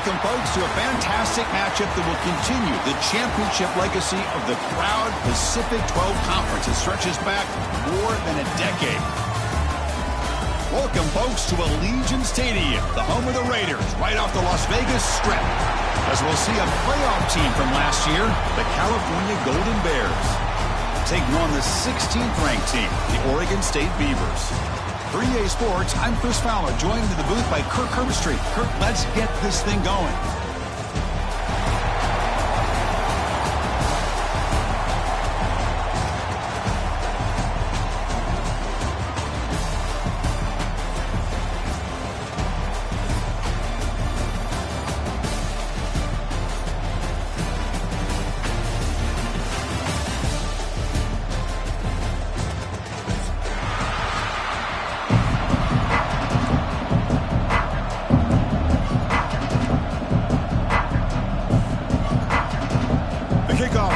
Welcome, folks, to a fantastic matchup that will continue the championship legacy of the proud Pacific 12 Conference that stretches back more than a decade. Welcome, folks, to Allegiant Stadium, the home of the Raiders, right off the Las Vegas Strip, as we'll see a playoff team from last year, the California Golden Bears, taking on the 16th-ranked team, the Oregon State Beavers. For EA Sports, I'm Chris Fowler, joined in the booth by Kirk Herbstreit. Kirk, let's get this thing going.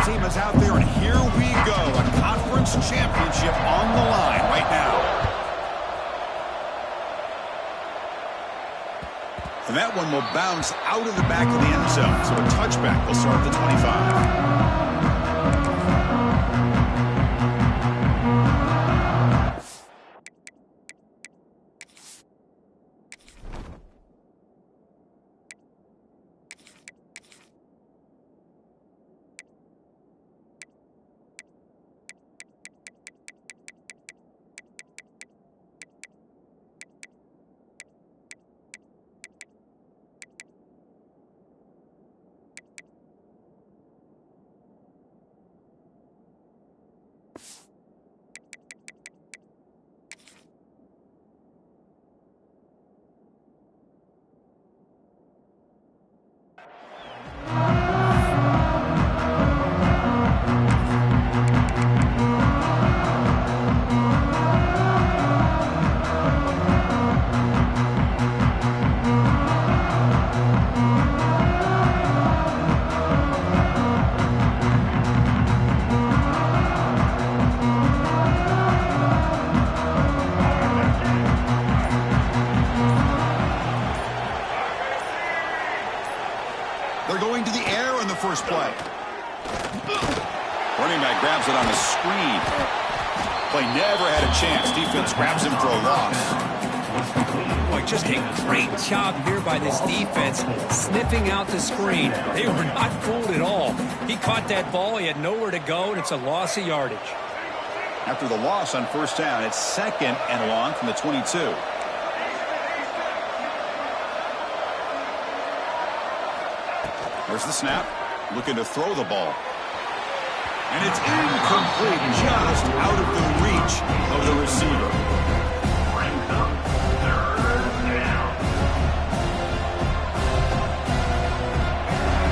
Team is out there, and here we go. A conference championship on the line right now. And that one will bounce out of the back of the end zone, so a touchback will start at the 25. They're going to the air on the first play. Running back grabs it on the screen. Play never had a chance. Defense grabs him for a loss. Boy, just a great job here by this defense, sniffing out the screen. They were not fooled at all. He caught that ball. He had nowhere to go, and it's a loss of yardage. After the loss on first down, it's 2nd and long from the 22. There's the snap, looking to throw the ball. And it's incomplete, just out of the reach of the receiver.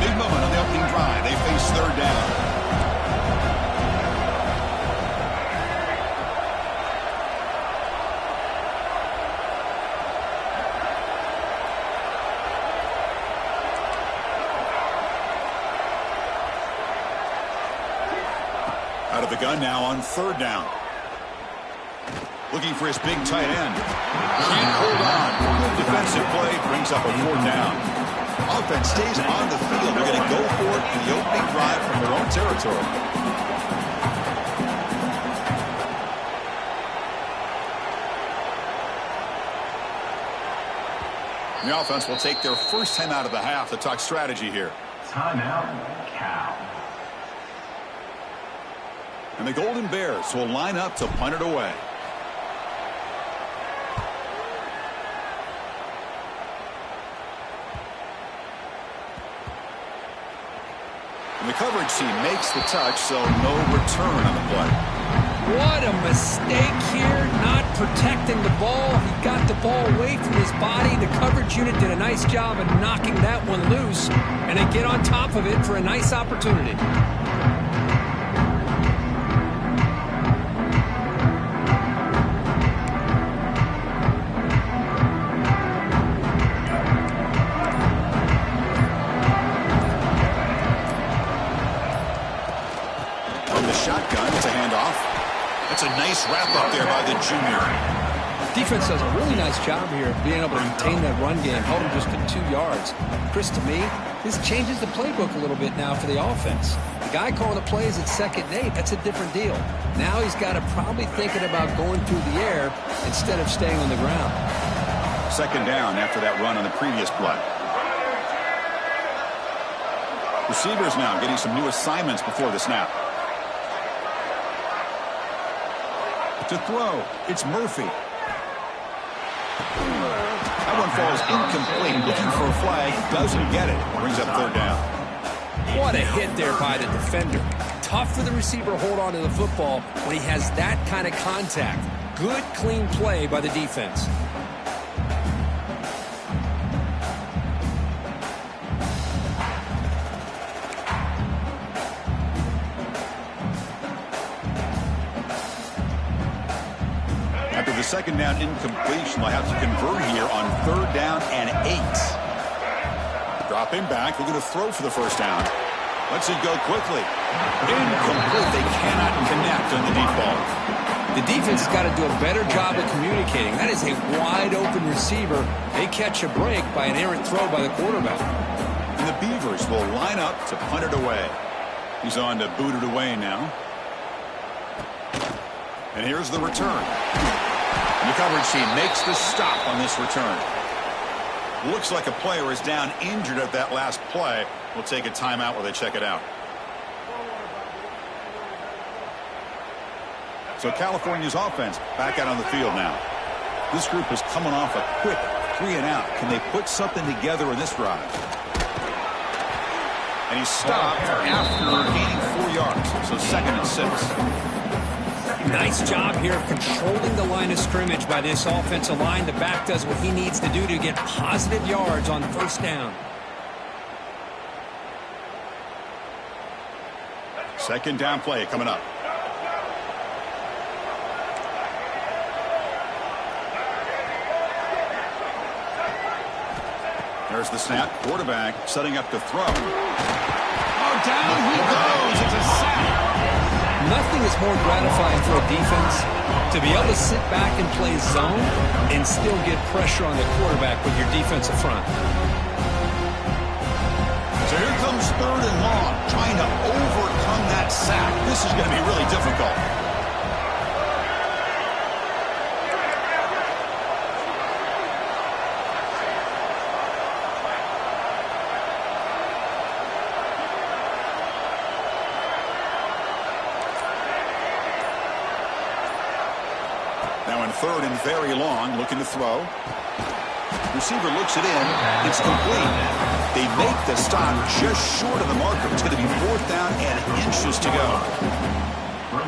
Big moment on the opening drive. They face 3rd down. Out of the gun now on 3rd down. Looking for his big tight end. Can't hold on. Good defensive play brings up a 4th down. Offense stays on the field. They're going to go for it in the opening drive from their own territory. The offense will take their first time out of the half to talk strategy here. Timeout, Cal. And the Golden Bears will line up to punt it away. And the coverage team makes the touch, so no return on the play. What a mistake here, not protecting the ball. He got the ball away from his body. The coverage unit did a nice job of knocking that one loose, and they get on top of it for a nice opportunity. Shotgun, it's a handoff. That's a nice wrap up there by the junior. Defense does a really nice job here of being able to contain that run game, held him just to 2 yards. Chris, to me, this changes the playbook a little bit now for the offense. The guy calling the plays at 2nd and 8, that's a different deal. Now he's got to probably thinking about going through the air instead of staying on the ground. 2nd down after that run on the previous play. Receivers now getting some new assignments before the snap. To throw, it's Murphy. That one falls incomplete. Looking for a flag, doesn't get it. Brings up 3rd down. What a hit there by the defender. Tough for the receiver to hold on to the football when he has that kind of contact. Good, clean play by the defense. After the 2nd down incompletion, they'll have to convert here on 3rd down and 8. Dropping back, looking to throw for the 1st down. Lets it go quickly. Incomplete. They cannot connect on the deep ball. The defense has got to do a better job of communicating. That is a wide-open receiver. They catch a break by an errant throw by the quarterback. And the Beavers will line up to punt it away. He's on to boot it away now. And here's the return. And the coverage team makes the stop on this return. Looks like a player is down injured at that last play. We'll take a timeout while they check it out. So California's offense back out on the field now. This group is coming off a quick 3-and-out. Can they put something together in this drive? And he's stopped after gaining 4 yards. So 2nd and 6. Nice job here of controlling the line of scrimmage by this offensive line. The back does what he needs to do to get positive yards on 1st down. 2nd down play coming up. There's the snap. Quarterback setting up to throw. Oh, down he goes. It's a sack. Nothing is more gratifying for a defense to be able to sit back and play zone and still get pressure on the quarterback with your defensive front. So here comes 3rd and long, trying to overcome that sack. This is going to be really difficult. Now in 3rd and very long, looking to throw. Receiver looks it in. It's complete. They make the stop just short of the marker. It's going to be 4th down and inches to go.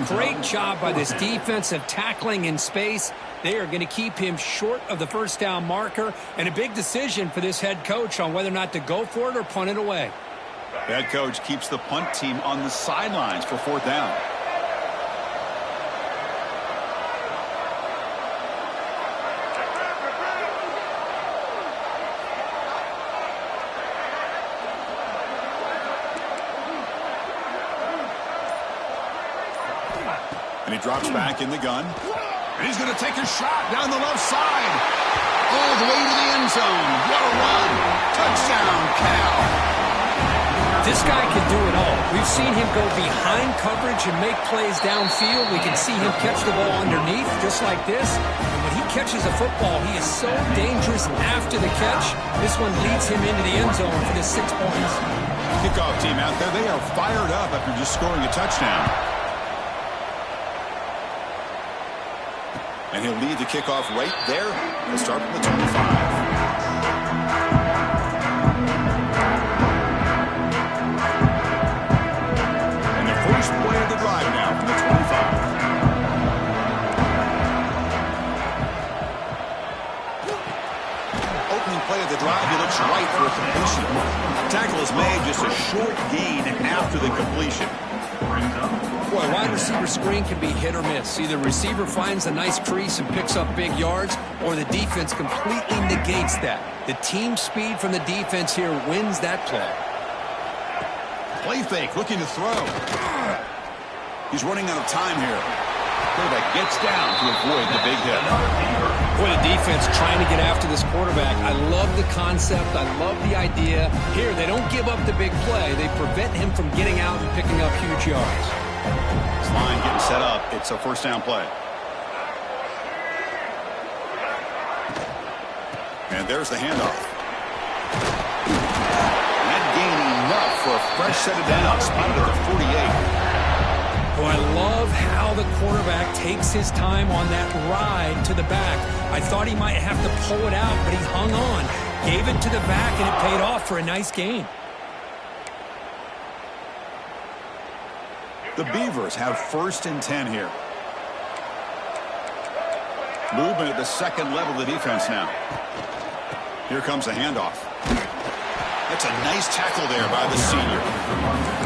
Great job by this defensive tackling in space. They are going to keep him short of the 1st down marker. And a big decision for this head coach on whether or not to go for it or punt it away. The head coach keeps the punt team on the sidelines for 4th down. And he drops back in the gun. And he's going to take a shot down the left side. All the way to the end zone. What a run. Touchdown, Cal. This guy can do it all. We've seen him go behind coverage and make plays downfield. We can see him catch the ball underneath just like this. And when he catches a football, he is so dangerous after the catch. This one leads him into the end zone for the 6 points. Kickoff team out there. They are fired up after just scoring a touchdown. And he'll lead the kickoff right there. He'll start from the 25. And the first play of the drive now from the 25. Opening play of the drive, he looks right for a completion. Tackle is made, just a short gain after the completion. Boy, wide receiver screen can be hit or miss. Either receiver finds a nice crease and picks up big yards, or the defense completely negates that. The team speed from the defense here wins that play. Play fake, looking to throw. He's running out of time here. Quarterback gets down to avoid the big hit. Boy, the defense trying to get after this quarterback. I love the concept. I love the idea. Here, they don't give up the big play. They prevent him from getting out and picking up huge yards. This line getting set up. It's a first down play. And there's the handoff. That gain enough for a fresh set of downs. Spotted at the 48. Oh, I love how the quarterback takes his time on that ride to the back. I thought he might have to pull it out, but he hung on. Gave it to the back, and it paid off for a nice gain. The Beavers have 1st and 10 here. Movement at the second level of the defense now. Here comes a handoff. That's a nice tackle there by the senior.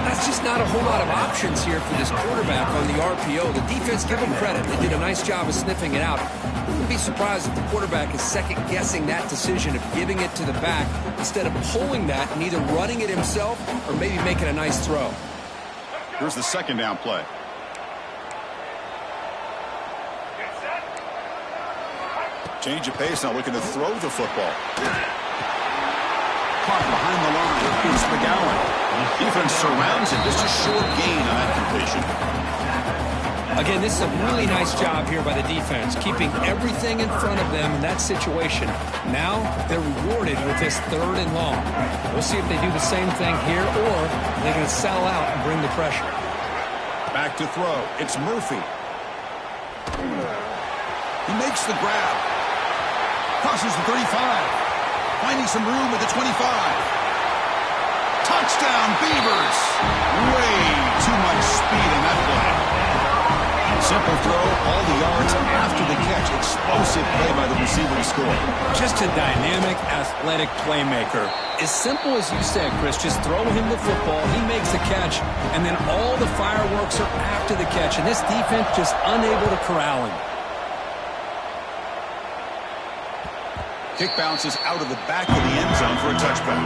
That's just not a whole lot of options here for this quarterback on the RPO. The defense, give them credit. They did a nice job of sniffing it out. I wouldn't be surprised if the quarterback is second-guessing that decision of giving it to the back instead of pulling that and either running it himself or maybe making a nice throw. Here's the second down play. Change of pace, now looking to throw the football. Caught behind the line. Here's McGowan. Defense surrounds him. Just a short gain on that completion. Again, this is a really nice job here by the defense, keeping everything in front of them in that situation. Now they're rewarded with this 3rd and long. We'll see if they do the same thing here or they're going to sell out and bring the pressure. Back to throw. It's Murphy. He makes the grab. Crosses the 35. Finding some room at the 25. Touchdown, Beavers. Way too much speed in that play. Simple throw, all the yards after the catch. Explosive play by the receiver to score. Just a dynamic, athletic playmaker. As simple as you said, Chris, just throw him the football, he makes the catch, and then all the fireworks are after the catch, and this defense just unable to corral him. Kick bounces out of the back of the end zone for a touchback.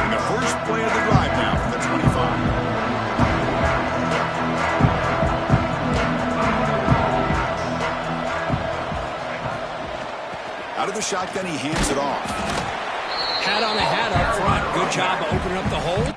And the first play of the drive now from the 25. Out of the shotgun, he hands it off. Hat on a hat up front. Good job of opening up the hole.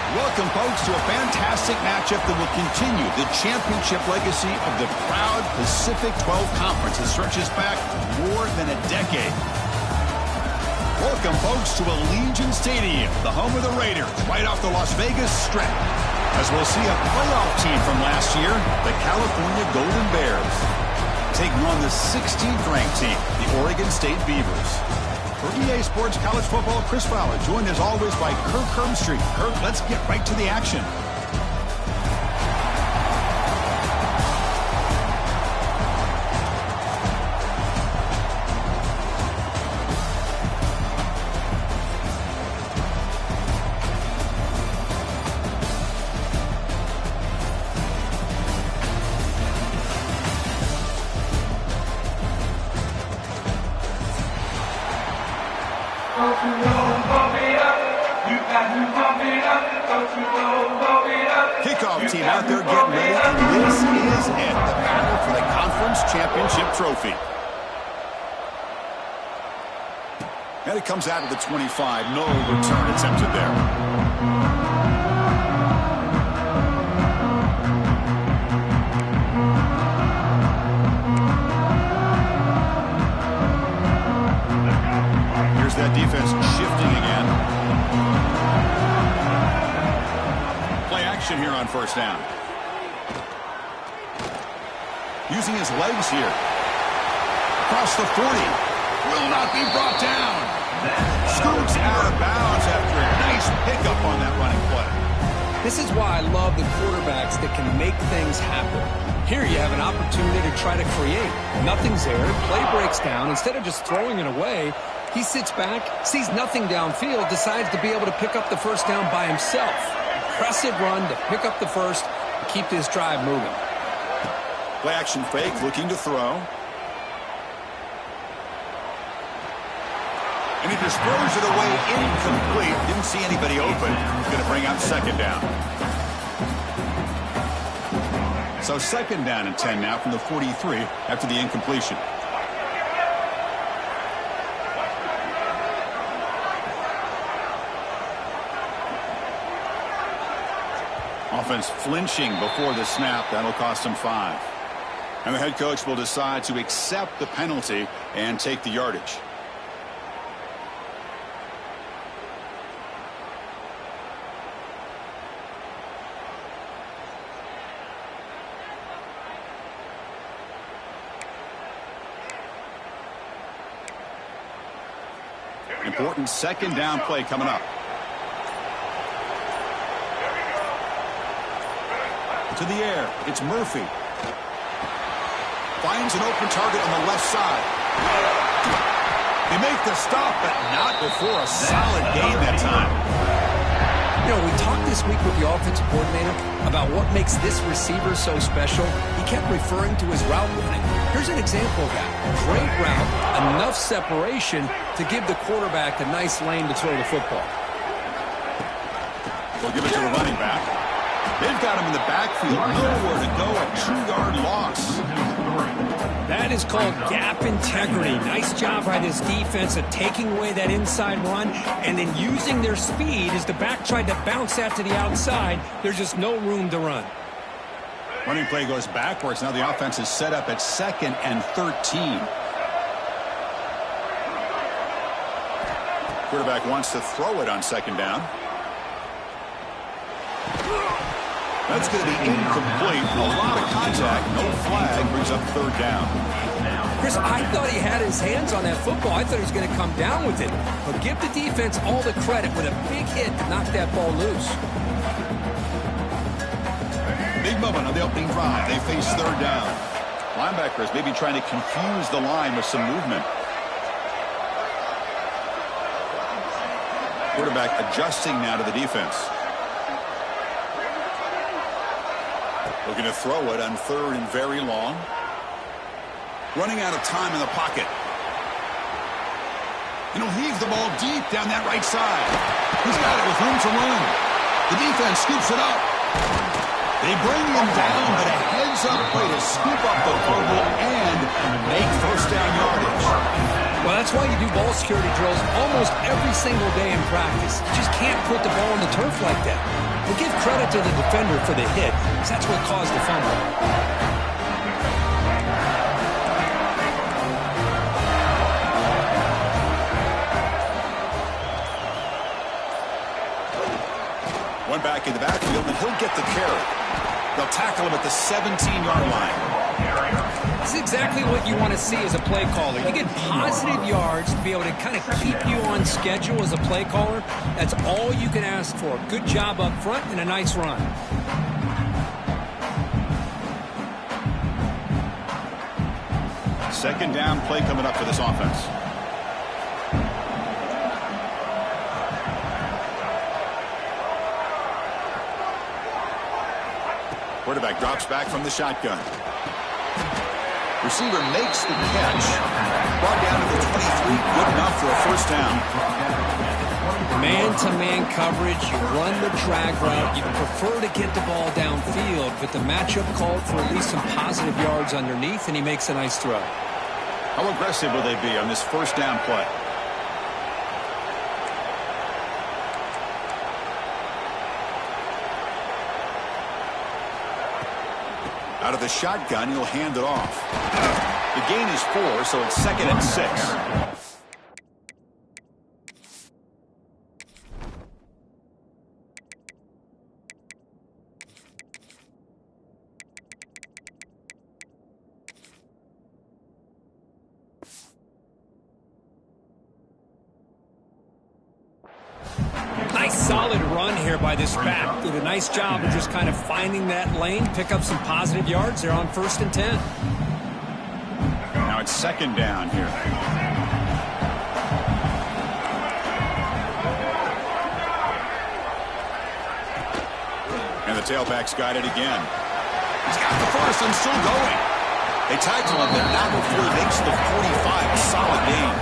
Welcome, folks, to a fantastic matchup that will continue the championship legacy of the proud Pacific 12 Conference that stretches back more than a decade. Welcome, folks, to Allegiant Stadium, the home of the Raiders, right off the Las Vegas Strip, as we'll see a playoff team from last year, the California Golden Bears, taking on the 16th-ranked team, the Oregon State Beavers. For EA Sports College Football, Chris Fowler, joined as always by Kirk Hermstreet. Kirk, let's get right to the action. Kickoff team out there getting ready, and this is it, the battle for the conference championship trophy. And it comes out of the 25. No return attempted there. That defense shifting again. Play action here on first down. Using his legs here. Across the 40. Will not be brought down. Scoots out of bounds after a nice pickup on that running play. This is why I love the quarterbacks that can make things happen. Here you have an opportunity to try to create. Nothing's there. Play breaks down. Instead of just throwing it away, he sits back, sees nothing downfield, decides to be able to pick up the first down by himself. Impressive run to pick up the first and keep this drive moving. Play action fake, looking to throw. And he just throws it away incomplete. Didn't see anybody open. He's going to bring out second down. So second down and 10 now from the 43 after the incompletion. Offense flinching before the snap. That'll cost him 5. And the head coach will decide to accept the penalty and take the yardage. Important second down play coming up. To the air, it's Murphy. Finds an open target on the left side. They make the stop, but not before a solid gain that time. You know, we talked this week with the offensive coordinator about what makes this receiver so special. He kept referring to his route running. Here's an example of that. Great route, enough separation to give the quarterback a nice lane to throw the football. They'll give it to the running back. They've got him in the backfield. Nowhere to go. A 2-yard loss. That is called gap integrity. Nice job by this defense of taking away that inside run and then using their speed as the back tried to bounce that to the outside. There's just no room to run. Running play goes backwards. Now the offense is set up at 2nd and 13. Quarterback wants to throw it on second down. That's going to be incomplete. A lot of contact. No flag. Brings up third down. Chris, I thought he had his hands on that football. I thought he was going to come down with it. But give the defense all the credit with a big hit to knock that ball loose. Big moment on the opening drive. They face third down. Linebackers maybe trying to confuse the line with some movement. Quarterback adjusting now to the defense. Looking to throw it on third and very long. Running out of time in the pocket. And he'll heave the ball deep down that right side. He's got it with room to run. The defense scoops it up. They bring him down, but a heads-up play to scoop up the fumble and make first down yardage. Well, that's why you do ball security drills almost every single day in practice. You just can't put the ball on the turf like that. But give credit to the defender for the hit, because that's what caused the fumble. One back in the backfield, and he'll get the carry. They'll tackle him at the 17-yard line. This is exactly what you want to see as a play caller. You get positive yards to be able to kind of keep you on schedule as a play caller. That's all you can ask for. Good job up front and a nice run. Second down play coming up for this offense. Quarterback drops back from the shotgun. Receiver makes the catch. Brought down to the 23. Good enough for a first down. Man-to-man coverage, you run the drag route, you prefer to get the ball downfield, but the matchup called for at least some positive yards underneath, and he makes a nice throw. How aggressive will they be on this first down play? Out of the shotgun, he'll hand it off. The gain is 4, so it's 2nd and 6. Nice solid run here by this back. Did a nice job of just kind of finding that lane, pick up some positive yards. They're on 1st and 10. Now it's 2nd down here. And the tailback's got it again. He's got the first and still going. They tackle him, but not before he makes the 45. A solid gain.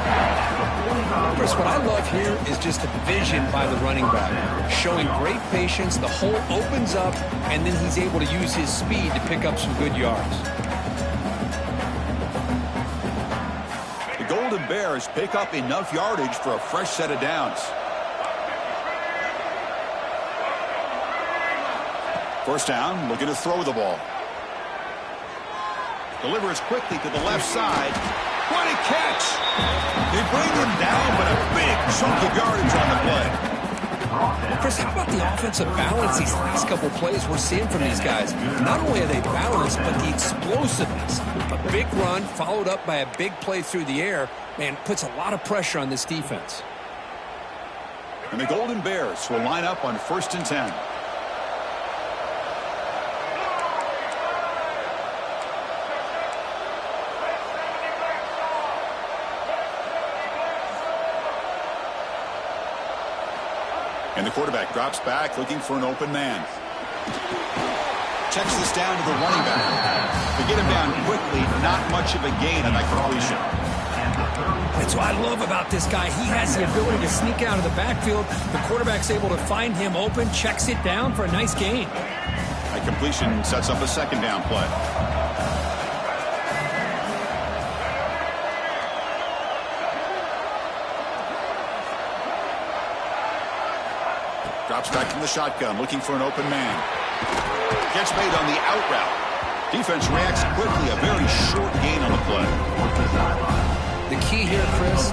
Chris, what I love here is just the vision by the running back. Showing great patience, the hole opens up, and then he's able to use his speed to pick up some good yards. The Golden Bears pick up enough yardage for a fresh set of downs. First down, looking to throw the ball. Delivers quickly to the left side. What a catch! They bring him down, but a big chunk of yardage on the play. Chris, how about the offensive balance these last couple plays we're seeing from these guys? Not only are they balanced, but the explosiveness. A big run followed up by a big play through the air, man, puts a lot of pressure on this defense. And the Golden Bears will line up on 1st and 10. And the quarterback drops back, looking for an open man. Checks this down to the running back. They get him down quickly, not much of a gain on that completion. That's what I love about this guy. He has the ability to sneak out of the backfield. The quarterback's able to find him open, checks it down for a nice gain. That completion sets up a 2nd down play. Drops back from the shotgun, looking for an open man. Gets made on the out route. Defense reacts quickly, a very short gain on the play. The key here, Chris,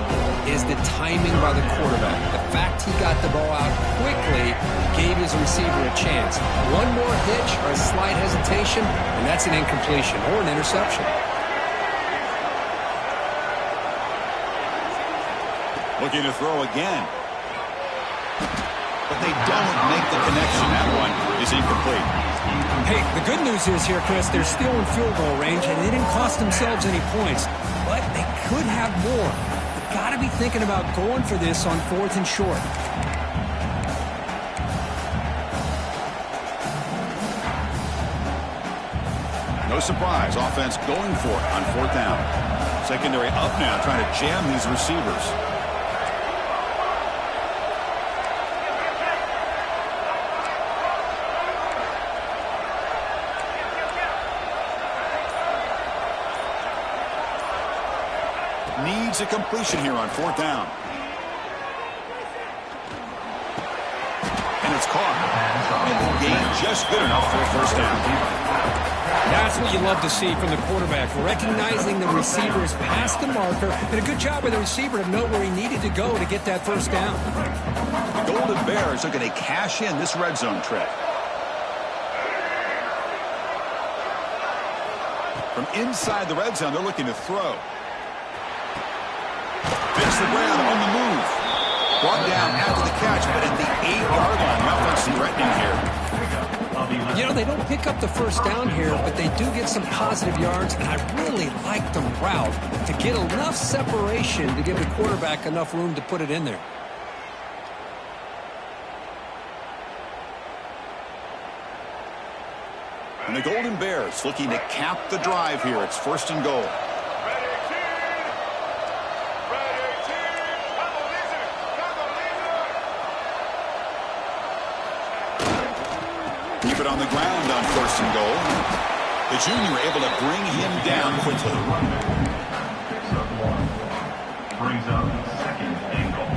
is the timing by the quarterback. The fact he got the ball out quickly gave his receiver a chance. One more hitch or a slight hesitation, and that's an incompletion or an interception. Looking to throw again. But they don't make the connection. That one is incomplete. Hey, the good news is here, Chris, they're still in field goal range, and they didn't cost themselves any points. But they could have more. Got to be thinking about going for this on 4th and short. No surprise, offense going for it on 4th down. Secondary up now, trying to jam these receivers. Needs a completion here on 4th down. And it's caught. And the gain just good enough for a 1st down. That's what you love to see from the quarterback, recognizing the receiver is past the marker, and a good job by the receiver to know where he needed to go to get that 1st down. The Golden Bears are going to cash in this red zone trip. From inside the red zone, they're looking to throw. Makes the ground on the move. Brought down after the catch, but at the 8-yard line. The offense threatening here. You know, they don't pick up the 1st down here, but they do get some positive yards, and I really like the route to get enough separation to give the quarterback enough room to put it in there. And the Golden Bears looking to cap the drive here. It's 1st and goal. Keep it on the ground on 1st and goal. The junior able to bring him down quickly. Picks up 1. Brings up 2nd and goal.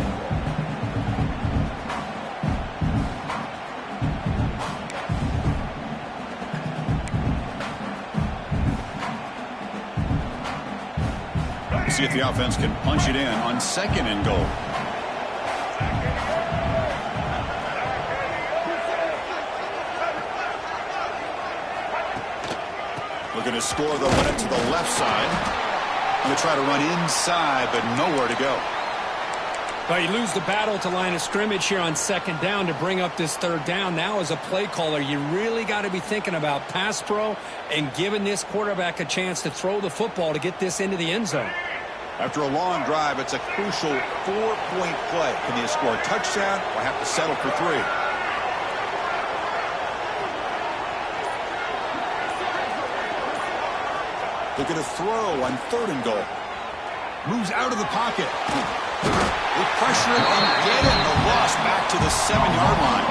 See if the offense can punch it in on 2nd and goal. Looking to score, they'll run it to the left side. Going to try to run inside, but nowhere to go. Well, you lose the battle to line of scrimmage here on 2nd down to bring up this 3rd down. Now, as a play caller, you really got to be thinking about pass pro and giving this quarterback a chance to throw the football to get this into the end zone. After a long drive, it's a crucial 4-point play. Can they score a touchdown or have to settle for 3? Looking to throw on 3rd and goal. Moves out of the pocket. With pressure and get it. The loss back to the 7-yard line.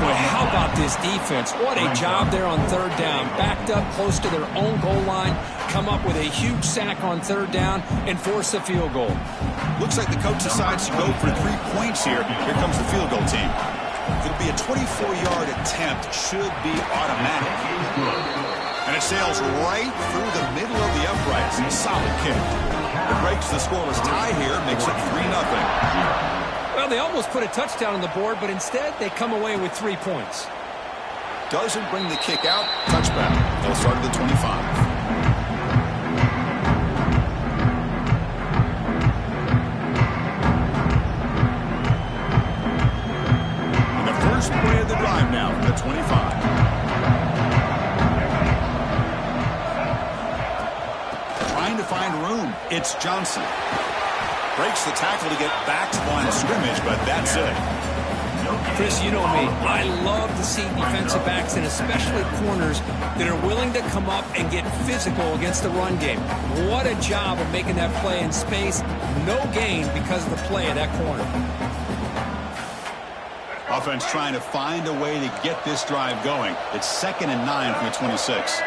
Boy, how about this defense? What a job there on 3rd down. Backed up close to their own goal line. Come up with a huge sack on 3rd down and force a field goal. Looks like the coach decides to go for 3 points here. Here comes the field goal team. It'll be a 24-yard attempt. Should be automatic. And it sails right through the middle of the uprights. A solid kick. It breaks the scoreless tie here. Makes it 3-0. Well, they almost put a touchdown on the board, but instead they come away with 3 points. Doesn't bring the kick out. Touchback. They'll start at the 25. First play of the drive now from the 25. Trying to find room. It's Johnson. Breaks the tackle to get back to the line of scrimmage, but that's it. Chris, you know me. I love to see defensive backs and especially corners that are willing to come up and get physical against the run game. What a job of making that play in space. No gain because of the play of that corner. Offense trying to find a way to get this drive going. It's 2nd and 9 from the 26.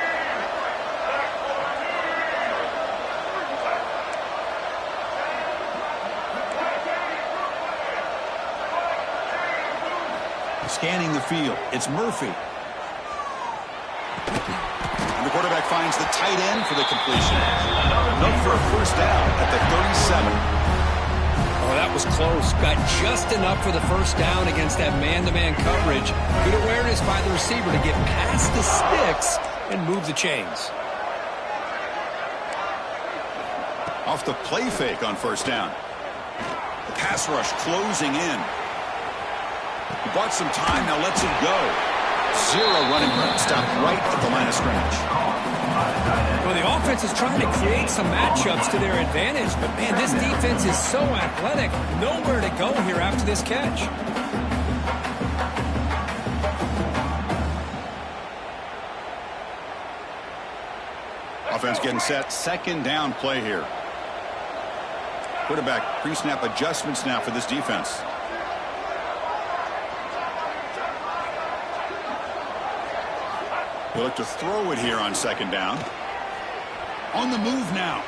Scanning the field. It's Murphy. And the quarterback finds the tight end for the completion. Look for a 1st down at the 37. Oh, that was close. Got just enough for the 1st down against that man-to-man coverage. Good awareness by the receiver to get past the sticks and move the chains. Off the play fake on 1st down. The pass rush closing in. He bought some time, now lets it go. 0 running room. Stopped right at the line of scrimmage. Well, the offense is trying to create some matchups to their advantage, but, man, this defense is so athletic. Nowhere to go here after this catch. Offense getting set. 2nd down play here. Quarterback pre-snap adjustments now for this defense. He'll look to throw it here on 2nd down. On the move now.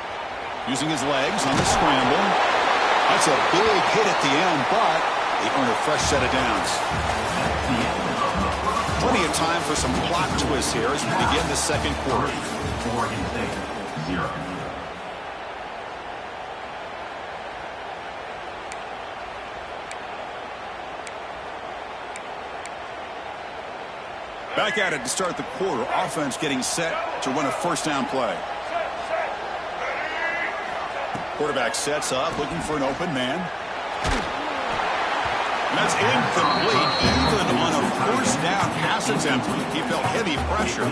Using his legs on the scramble. That's a big hit at the end, but they earn a fresh set of downs. Plenty of time for some plot twists here as we begin the 2nd quarter. 0. Back at it to start the quarter. Offense getting set to run a 1st down play. Quarterback sets up, looking for an open man. And that's incomplete. Even on a 1st down pass attempt, he felt heavy pressure.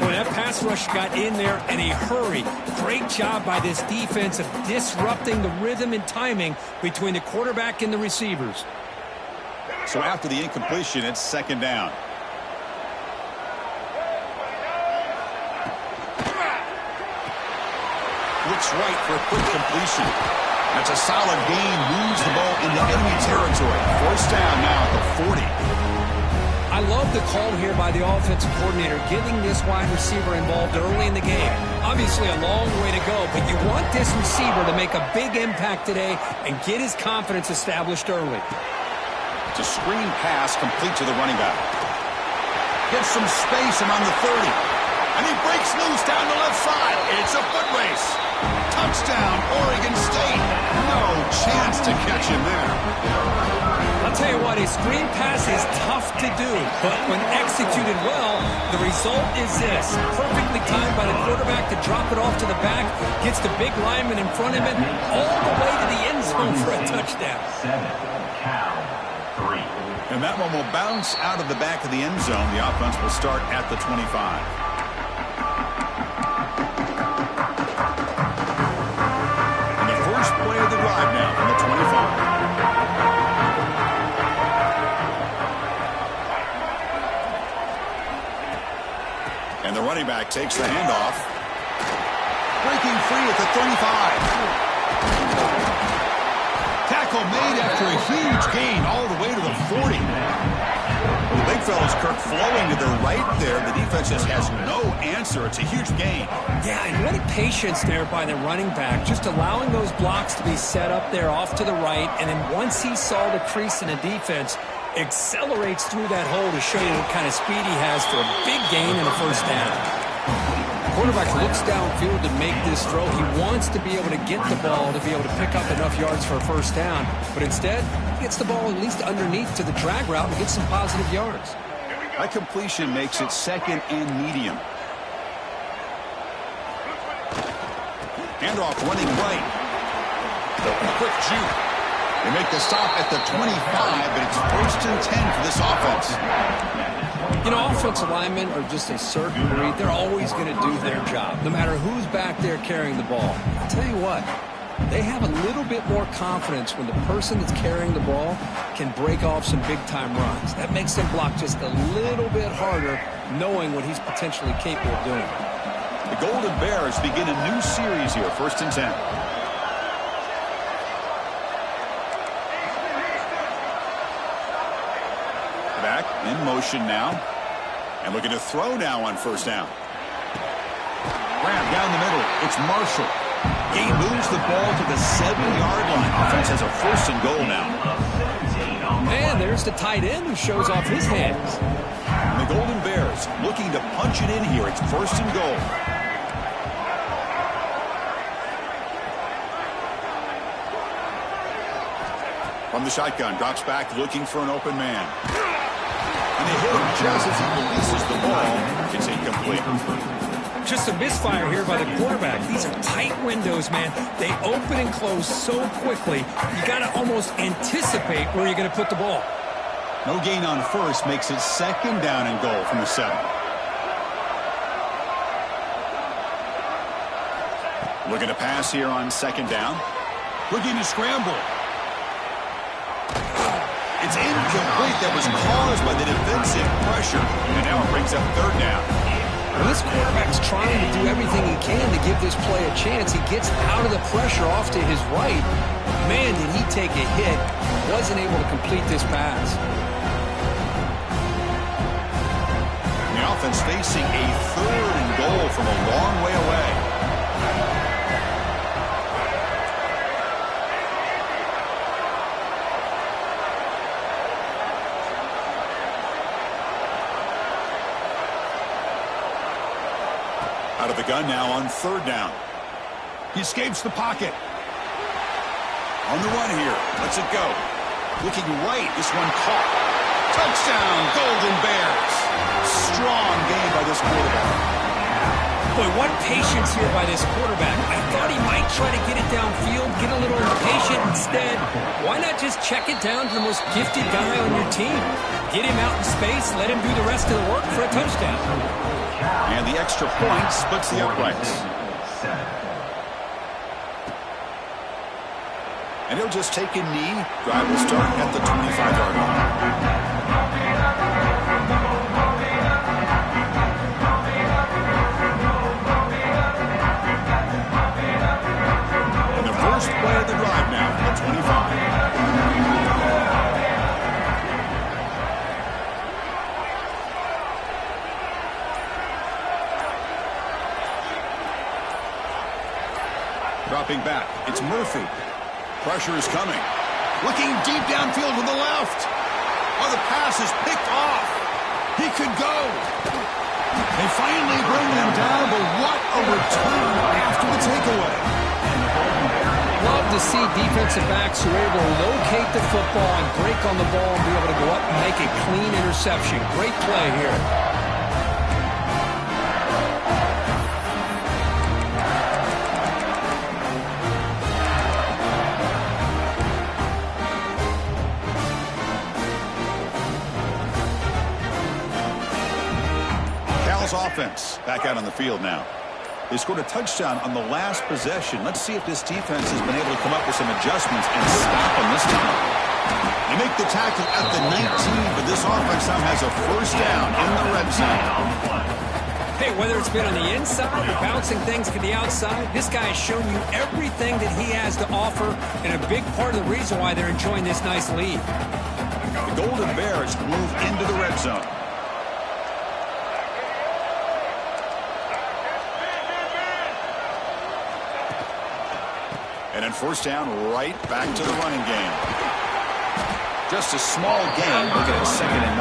Well, that pass rush got in there in a hurry. Great job by this defense of disrupting the rhythm and timing between the quarterback and the receivers. So after the incompletion, it's 2nd down. Looks right for a quick completion. That's a solid gain. Moves the ball into enemy territory. 1st down now at the 40. I love the call here by the offensive coordinator, getting this wide receiver involved early in the game. Obviously a long way to go, but you want this receiver to make a big impact today and get his confidence established early. It's a screen pass complete to the running back. Gets some space among the 30. And he breaks loose down the left side. It's a foot race. Touchdown, Oregon State. No chance to catch him there. I'll tell you what, a screen pass is tough to do, but when executed well, the result is this. Perfectly timed by the quarterback to drop it off to the back, gets the big lineman in front of him, all the way to the end zone for a touchdown. 7, count, 3. And that one will bounce out of the back of the end zone. The offense will start at the 25. And the first play of the drive now from the 25. And the running back takes the handoff. Breaking free at the 35. Tackle made after a huge gain all the way to the 40. The big fella's Kirk flowing to the right there. The defense just has no answer. It's a huge gain. Yeah, and what a patience there by the running back, just allowing those blocks to be set up there off to the right, and then once he saw the crease in the defense, accelerates through that hole to show you what kind of speed he has for a big gain and a first down. The quarterback looks downfield to make this throw. He wants to be able to get the ball to be able to pick up enough yards for a first down, but instead, he gets the ball at least underneath to the drag route and gets some positive yards. That completion makes it second and medium. Handoff running right. Quick juke. They make the stop at the 25, but it's first and 10 for this offense. You know, offensive linemen are just a certain breed. They're always going to do their job, no matter who's back there carrying the ball. I'll tell you what, they have a little bit more confidence when the person that's carrying the ball can break off some big-time runs. That makes them block just a little bit harder, knowing what he's potentially capable of doing. The Golden Bears begin a new series here, first and 10. Back in motion now. And looking to throw now on first down. Grab down the middle. It's Marshall. He moves the ball to the 7-yard line. Offense has a first and goal now. And there's the tight end who shows off his hands. And the Golden Bears looking to punch it in here. It's first and goal. From the shotgun, drops back looking for an open man. And they hit him just as he releases the ball. It's incomplete. Just a misfire here by the quarterback. These are tight windows, man. They open and close so quickly. You got to almost anticipate where you're going to put the ball. No gain on first makes it second down and goal from the 7. Looking to pass here on second down. Looking to scramble. It's incomplete. That was caused by the defensive pressure. And now it brings up third down. Well, this quarterback's trying to do everything he can to give this play a chance. He gets out of the pressure off to his right. Man, did he take a hit. Wasn't able to complete this pass. The offense facing a third and goal from a long way away. Out of the gun now on third down. He escapes the pocket. On the run here. Lets it go. Looking right. This one caught. Touchdown, Golden Bears. Strong game by this quarterback. Boy, what patience here by this quarterback. I thought he might try to get it downfield, get a little impatient. Instead, why not just check it down to the most gifted guy on your team? Get him out in space, let him do the rest of the work for a touchdown. And the extra point splits the uprights. And he'll just take a knee. Drive will start at the 25-yard line. And the first play of the drive now from the 25. Dropping back. It's Murphy. Pressure is coming. Looking deep downfield to the left. Oh, the pass is picked off. He could go. They finally bring them down, but what a return after the takeaway. Love to see defensive backs who are able to locate the football and break on the ball and be able to go up and make a clean interception. Great play here. Offense back out on the field now. They scored a touchdown on the last possession. Let's see if this defense has been able to come up with some adjustments and stop them this time. They make the tackle at the 19, but this offense now has a first down in the red zone. Hey, whether it's been on the inside or bouncing things to the outside, this guy has shown you everything that he has to offer, and a big part of the reason why they're enjoying this nice lead. The Golden Bears move into the red zone. And then first down, right back to the running game. Just a small gain, looking at 2nd and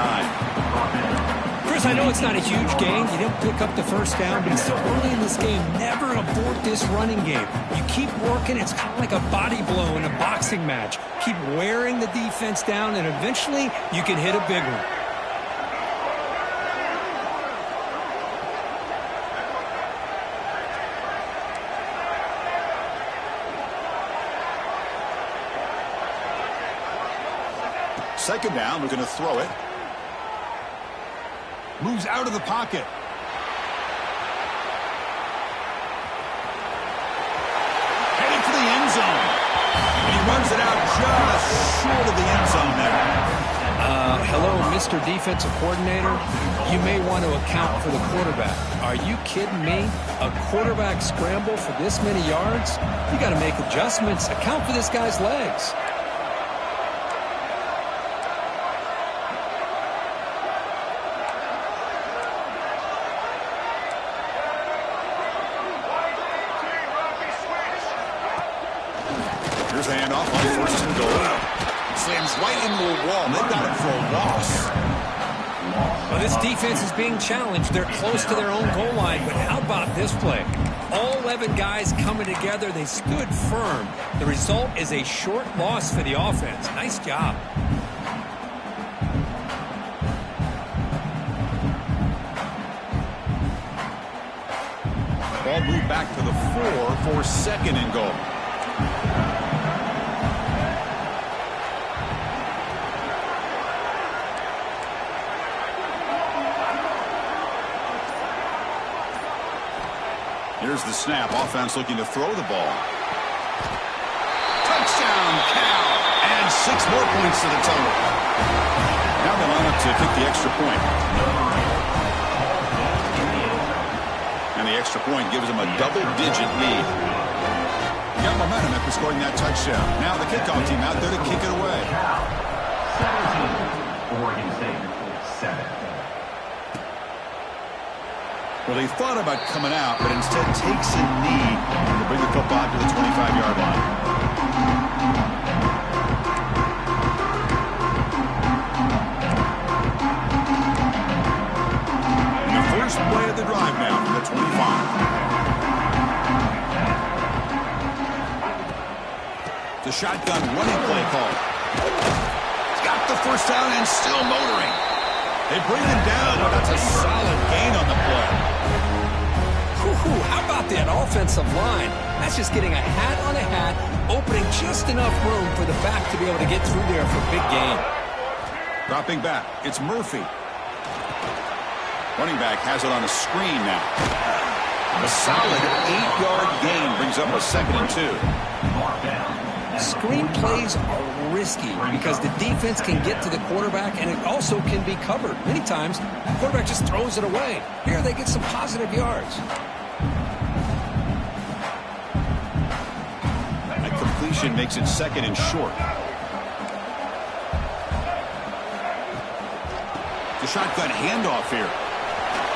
9. Chris, I know it's not a huge gain. You didn't pick up the first down, but it's still early in this game. Never abort this running game. You keep working. It's kind of like a body blow in a boxing match. Keep wearing the defense down, and eventually you can hit a big one. Second down, we're going to throw it. Moves out of the pocket. Heading for the end zone. And he runs it out just short of the end zone there. Hello, Mr. Defensive Coordinator. You may want to account for the quarterback. Are you kidding me? A quarterback scramble for this many yards? You got to make adjustments. Account for this guy's legs. Here's a handoff on 1st and goal. Slams right into a wall. They've got him for a loss. Well, this defense is being challenged. They're close to their own goal line, but how about this play? All 11 guys coming together. They stood firm. The result is a short loss for the offense. Nice job. Ball moved back to the 4 for 2nd and goal. Here's the snap. Offense looking to throw the ball. Touchdown, Cal. And 6 more points to the total. Now they line up to kick the extra point. And the extra point gives them a double-digit lead. Got momentum after scoring that touchdown. Now the kickoff team out there to kick it away. 17. Oregon State 7. Well, they thought about coming out, but instead takes a knee to bring the football to the 25-yard line. And the first play of the drive now from the 25. The shotgun running play call. He's got the first down and still motoring. They bring him down, but that's a solid gain on the play. How about that offensive line? That's just getting a hat on a hat, opening just enough room for the back to be able to get through there for a big gain. Dropping back, it's Murphy. Running back has it on a screen now. A solid 8-yard gain brings up a 2nd and 2. Screen plays are risky because the defense can get to the quarterback, and it also can be covered. Many times, the quarterback just throws it away. Here, they get some positive yards. That completion makes it 2nd and short. The shotgun handoff here.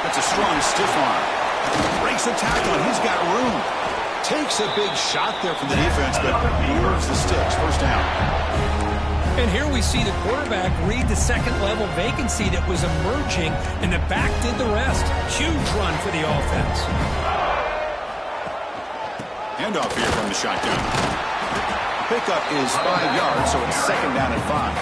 That's a strong stiff arm. Breaks the tackle, and he's got room. Takes a big shot there from the defense, but moves the sticks. First down. And here we see the quarterback read the second-level vacancy that was emerging, and the back did the rest. Huge run for the offense. Handoff here from the shotgun. Pickup is 5 yards, so it's second down and 5.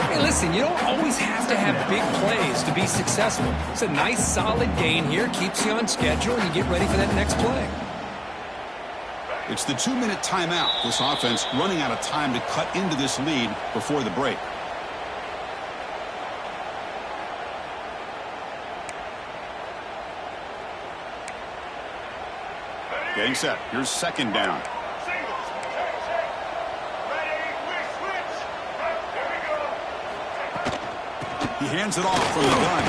Hey, listen, you don't always have to have big plays to be successful. It's a nice, solid gain here, keeps you on schedule, and you get ready for that next play. It's the 2-minute timeout. This offense running out of time to cut into this lead before the break. Getting set. Here's second down. He hands it off from the gun.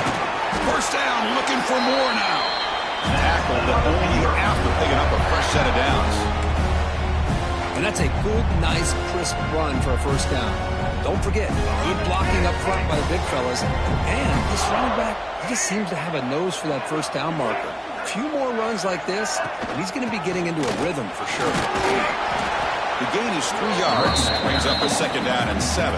First down, looking for more now. Tackle, but only after picking up a fresh set of downs. And that's a good, nice, crisp run for a first down. Don't forget, good blocking up front by the big fellas. And this running back, he just seems to have a nose for that first down marker. A few more runs like this, and he's going to be getting into a rhythm for sure. The gain is 3 yards. Brings up a second down and 7.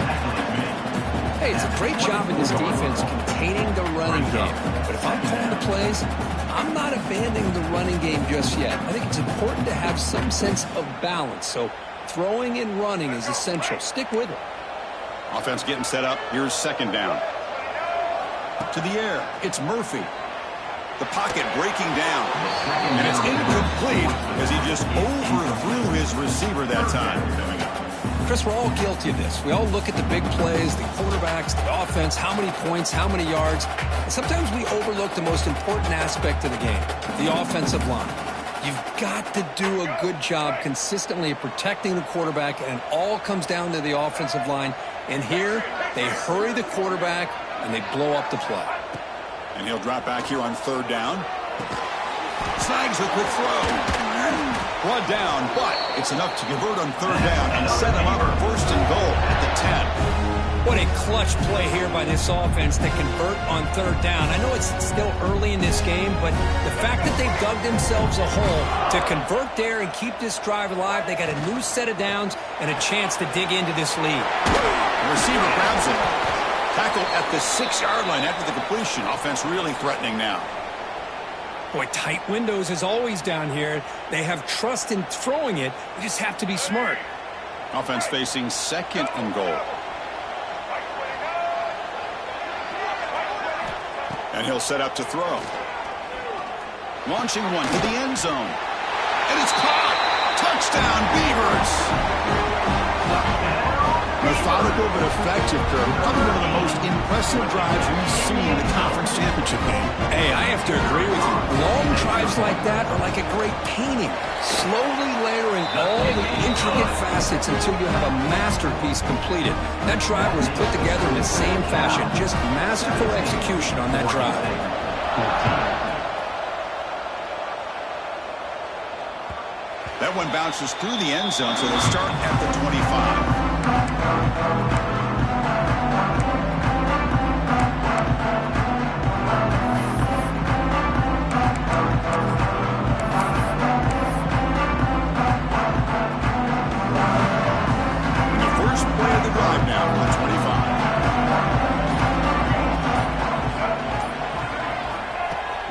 Hey, it's a great job in this defense containing the running game. But if I'm calling the plays, I'm not abandoning the running game just yet. I think it's important to have some sense of balance. So throwing and running is essential. Stick with it. Offense getting set up. Here's second down. To the air. It's Murphy. The pocket breaking down. And it's incomplete as he just overthrew his receiver that time. Chris, we're all guilty of this. We all look at the big plays, the quarterbacks, the offense, how many points, how many yards. And sometimes we overlook the most important aspect of the game, the offensive line. You've got to do a good job consistently of protecting the quarterback, and it all comes down to the offensive line. And here, they hurry the quarterback, and they blow up the play. And he'll drop back here on third down. Snags a quick throw. Brought down, but it's enough to convert on third down and set him up for first and goal at the 10. What a clutch play here by this offense to convert on third down. I know it's still early in this game, but the fact that they've dug themselves a hole to convert there and keep this drive alive, they got a new set of downs and a chance to dig into this lead. The receiver grabs it. Tackle at the 6-yard line after the completion. Offense really threatening now. Boy, tight windows is always down here. They have trust in throwing it. They just have to be smart. Offense facing second and goal. And he'll set up to throw. Launching one to the end zone. And it's caught. Touchdown, Beavers. Methodical but effective, Kirk. Probably one of the most impressive drives we've seen in the conference championship game. Hey, I have to agree with you. Long drives like that are like a great painting. Slowly layering all the intricate facets until you have a masterpiece completed. That drive was put together in the same fashion. Just masterful execution on that drive. That one bounces through the end zone, so they'll start at the 25.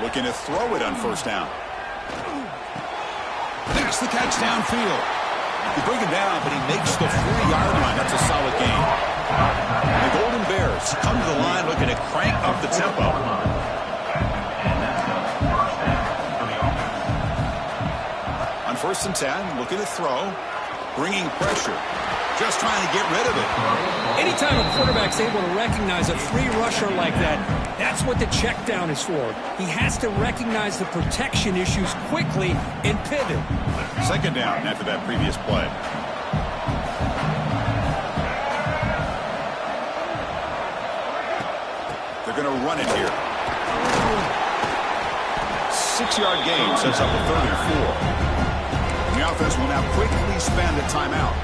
Looking to throw it on first down. That's the catch downfield. You bring him down, but he makes the 4-yard line. That's a solid gain. The Golden Bears come to the line looking to crank up the tempo. On first and 10, looking to throw. Bringing pressure. Just trying to get rid of it. Anytime a quarterback's able to recognize a free rusher like that, that's what the check down is for. He has to recognize the protection issues quickly and pivot. Second down after that previous play. They're going to run it here. 6-yard gain sets up a 3rd and 4. The offense will now quickly spend a timeout.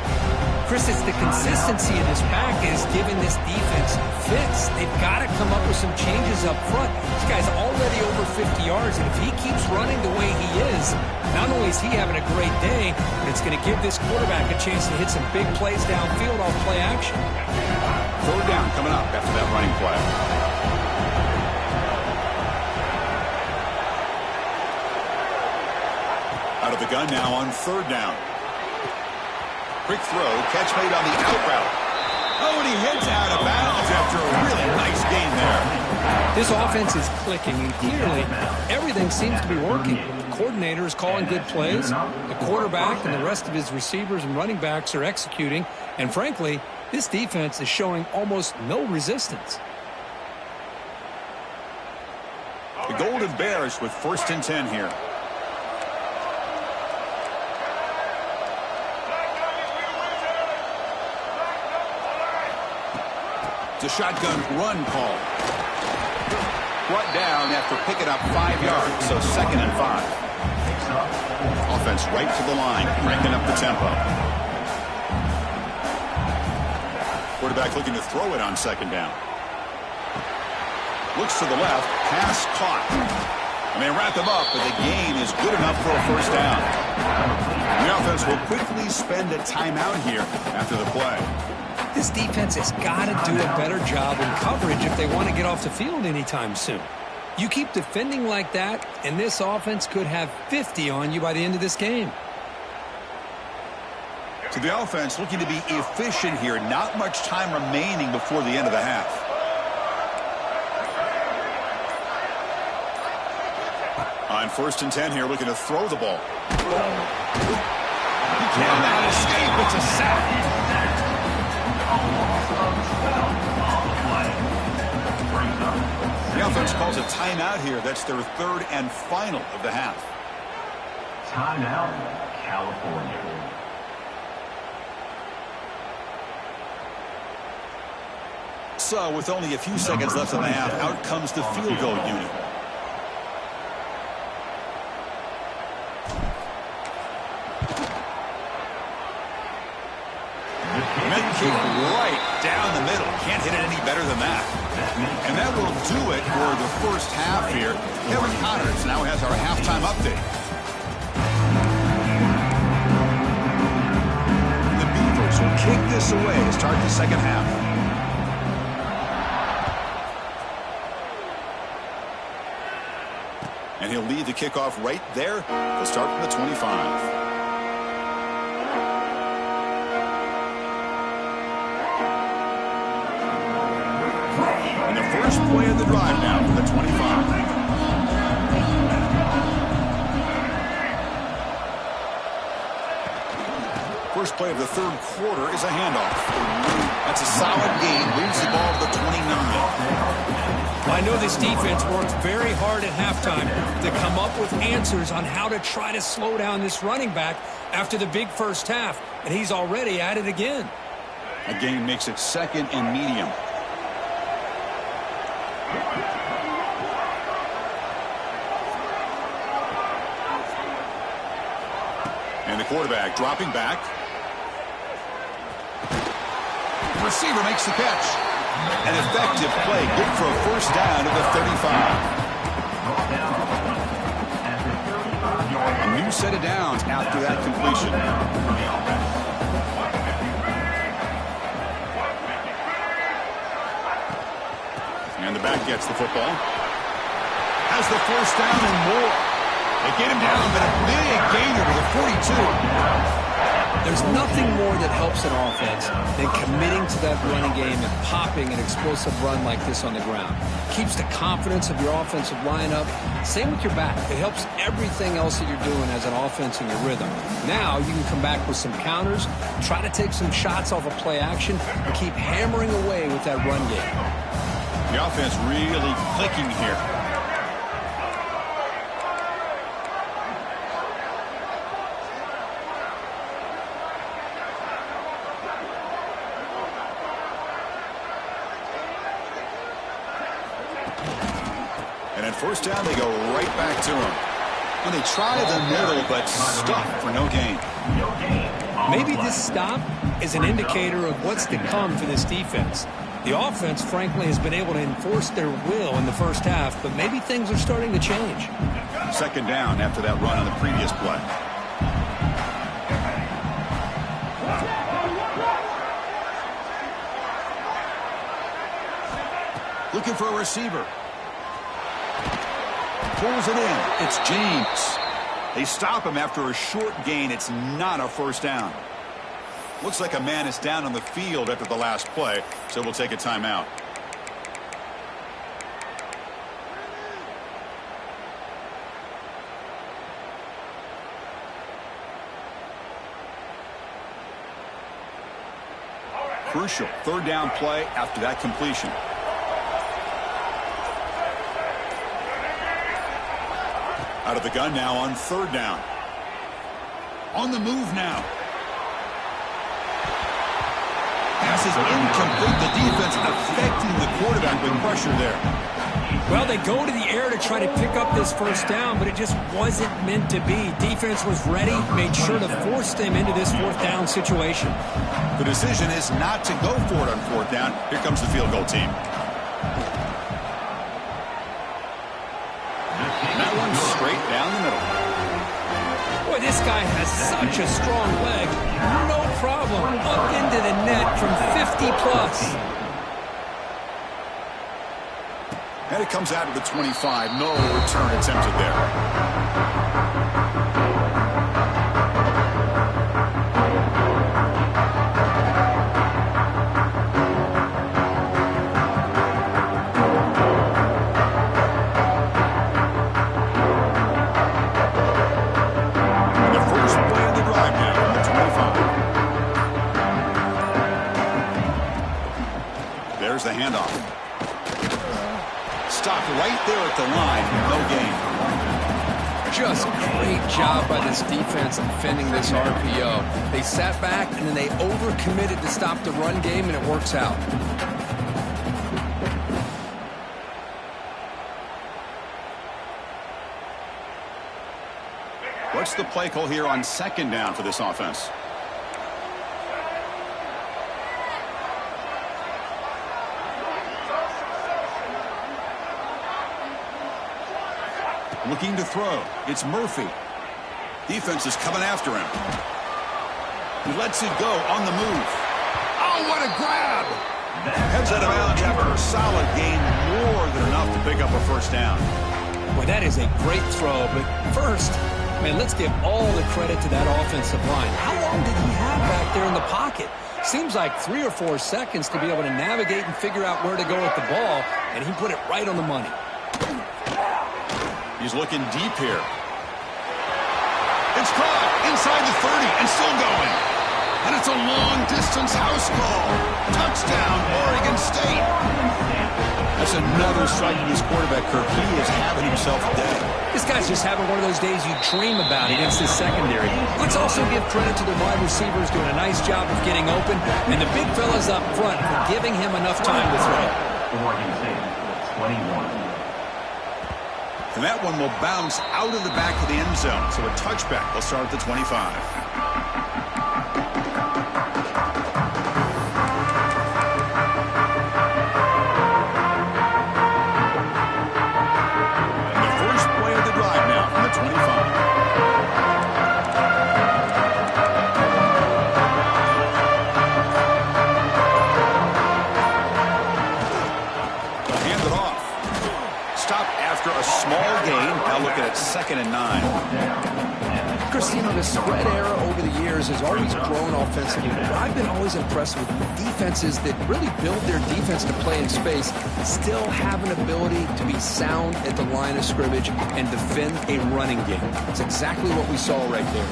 Chris, it's the consistency in this back is giving this defense fits. They've got to come up with some changes up front. This guy's already over 50 yards, and if he keeps running the way he is, not only is he having a great day, but it's going to give this quarterback a chance to hit some big plays downfield off play action. Third down coming up after that running play. Out of the gun now on third down. Quick throw, catch made on the out route. Oh, and he heads out of bounds after a really nice gain there. This offense is clicking, and clearly everything seems to be working. The coordinator is calling good plays. The quarterback and the rest of his receivers and running backs are executing. And frankly, this defense is showing almost no resistance. The Golden Bears with 1st and 10 here. It's a shotgun run call. Brought down after picking up 5 yards, so 2nd and 5. Offense right to the line, cranking up the tempo. Quarterback looking to throw it on 2nd down. Looks to the left, pass caught. And they wrap him up, but the gain is good enough for a 1st down. The offense will quickly spend a timeout here after the play. This defense has got to do a better job in coverage if they want to get off the field anytime soon. You keep defending like that, and this offense could have 50 on you by the end of this game. So the offense looking to be efficient here. Not much time remaining before the end of the half. On 1st and 10 here, looking to throw the ball. He cannot escape. It's a sack. The offense calls a timeout here. That's their 3rd and final of the half. Timeout, California. So, with only a few seconds left in the half, out comes the field goal unit. Kick right down the middle. Can't hit it any better than that. And that will do it for the 1st half here. Kevin Connors now has our halftime update. The Beavers will kick this away to start the 2nd half. And he'll lead the kickoff right there to start from the 25. First play of the drive now for the 25. First play of the 3rd quarter is a handoff. That's a solid gain. Moves the ball to the 29. I know this defense worked very hard at halftime to come up with answers on how to try to slow down this running back after the big 1st half, and he's already at it again. A gain makes it 2nd and medium. And the quarterback dropping back. The receiver makes the catch. An effective play, good for a 1st down to the 35. A new set of downs after that completion. And the back gets the football. Has the 1st down and more. They get him down, but a big gainer to the 42. There's nothing more that helps an offense than committing to that running game and popping an explosive run like this on the ground. Keeps the confidence of your offensive lineup. Same with your back. It helps everything else that you're doing as an offense in your rhythm. Now you can come back with some counters, try to take some shots off of play action, and keep hammering away with that run game. The offense really clicking here. And at 1st down, they go right back to him. And they try the middle, but stuffed for no gain. Maybe this stop is an indicator of what's to come for this defense. The offense, frankly, has been able to enforce their will in the first half, but maybe things are starting to change. Second down after that run on the previous play. Looking for a receiver. Pulls it in. It's James. They stop him after a short gain. It's not a first down. Looks like a man is down on the field after the last play, so we'll take a timeout. Crucial third down play after that completion. Out of the gun now on third down. On the move now. Pass is incomplete. The defense affecting the quarterback with pressure there. Well, they go to the air to try to pick up this first down, but it just wasn't meant to be. Defense was ready, made sure to force them into this fourth down situation. The decision is not to go for it on fourth down. Here comes the field goal team. That one's straight down the middle. Boy, this guy has such a strong leg. No problem. Up into the net from 50 plus. And it comes out of the 25. No return attempted there. There's the handoff. Stopped right there at the line. No gain. Just great job by this defense defending this RPO. They sat back and then they overcommitted to stop the run game, and it works out. What's the play call here on second down for this offense? Looking to throw. It's Murphy. Defense is coming after him. He lets it go on the move. Oh, what a grab! Heads out of bounds after a solid gain, more than enough to pick up a first down. Boy, that is a great throw, but first, man, let's give all the credit to that offensive line. How long did he have back there in the pocket? Seems like 3 or 4 seconds to be able to navigate and figure out where to go with the ball, and he put it right on the money. He's looking deep here. It's caught inside the 30 and still going. And it's a long-distance house call. Touchdown, Oregon State. That's another strike in his quarterback, Kirk. He is having himself a day. This guy's just having one of those days you dream about against his secondary. Let's also give credit to the wide receivers doing a nice job of getting open, and the big fellas up front for giving him enough time to throw. Oregon State, 21. And that one will bounce out of the back of the end zone. So a touchback. They'll start at the 25. Second and 9. Christina, the spread era over the years has always grown offensively, but I've been always impressed with defenses that really build their defense to play in space, still have an ability to be sound at the line of scrimmage and defend a running game. It's exactly what we saw right there.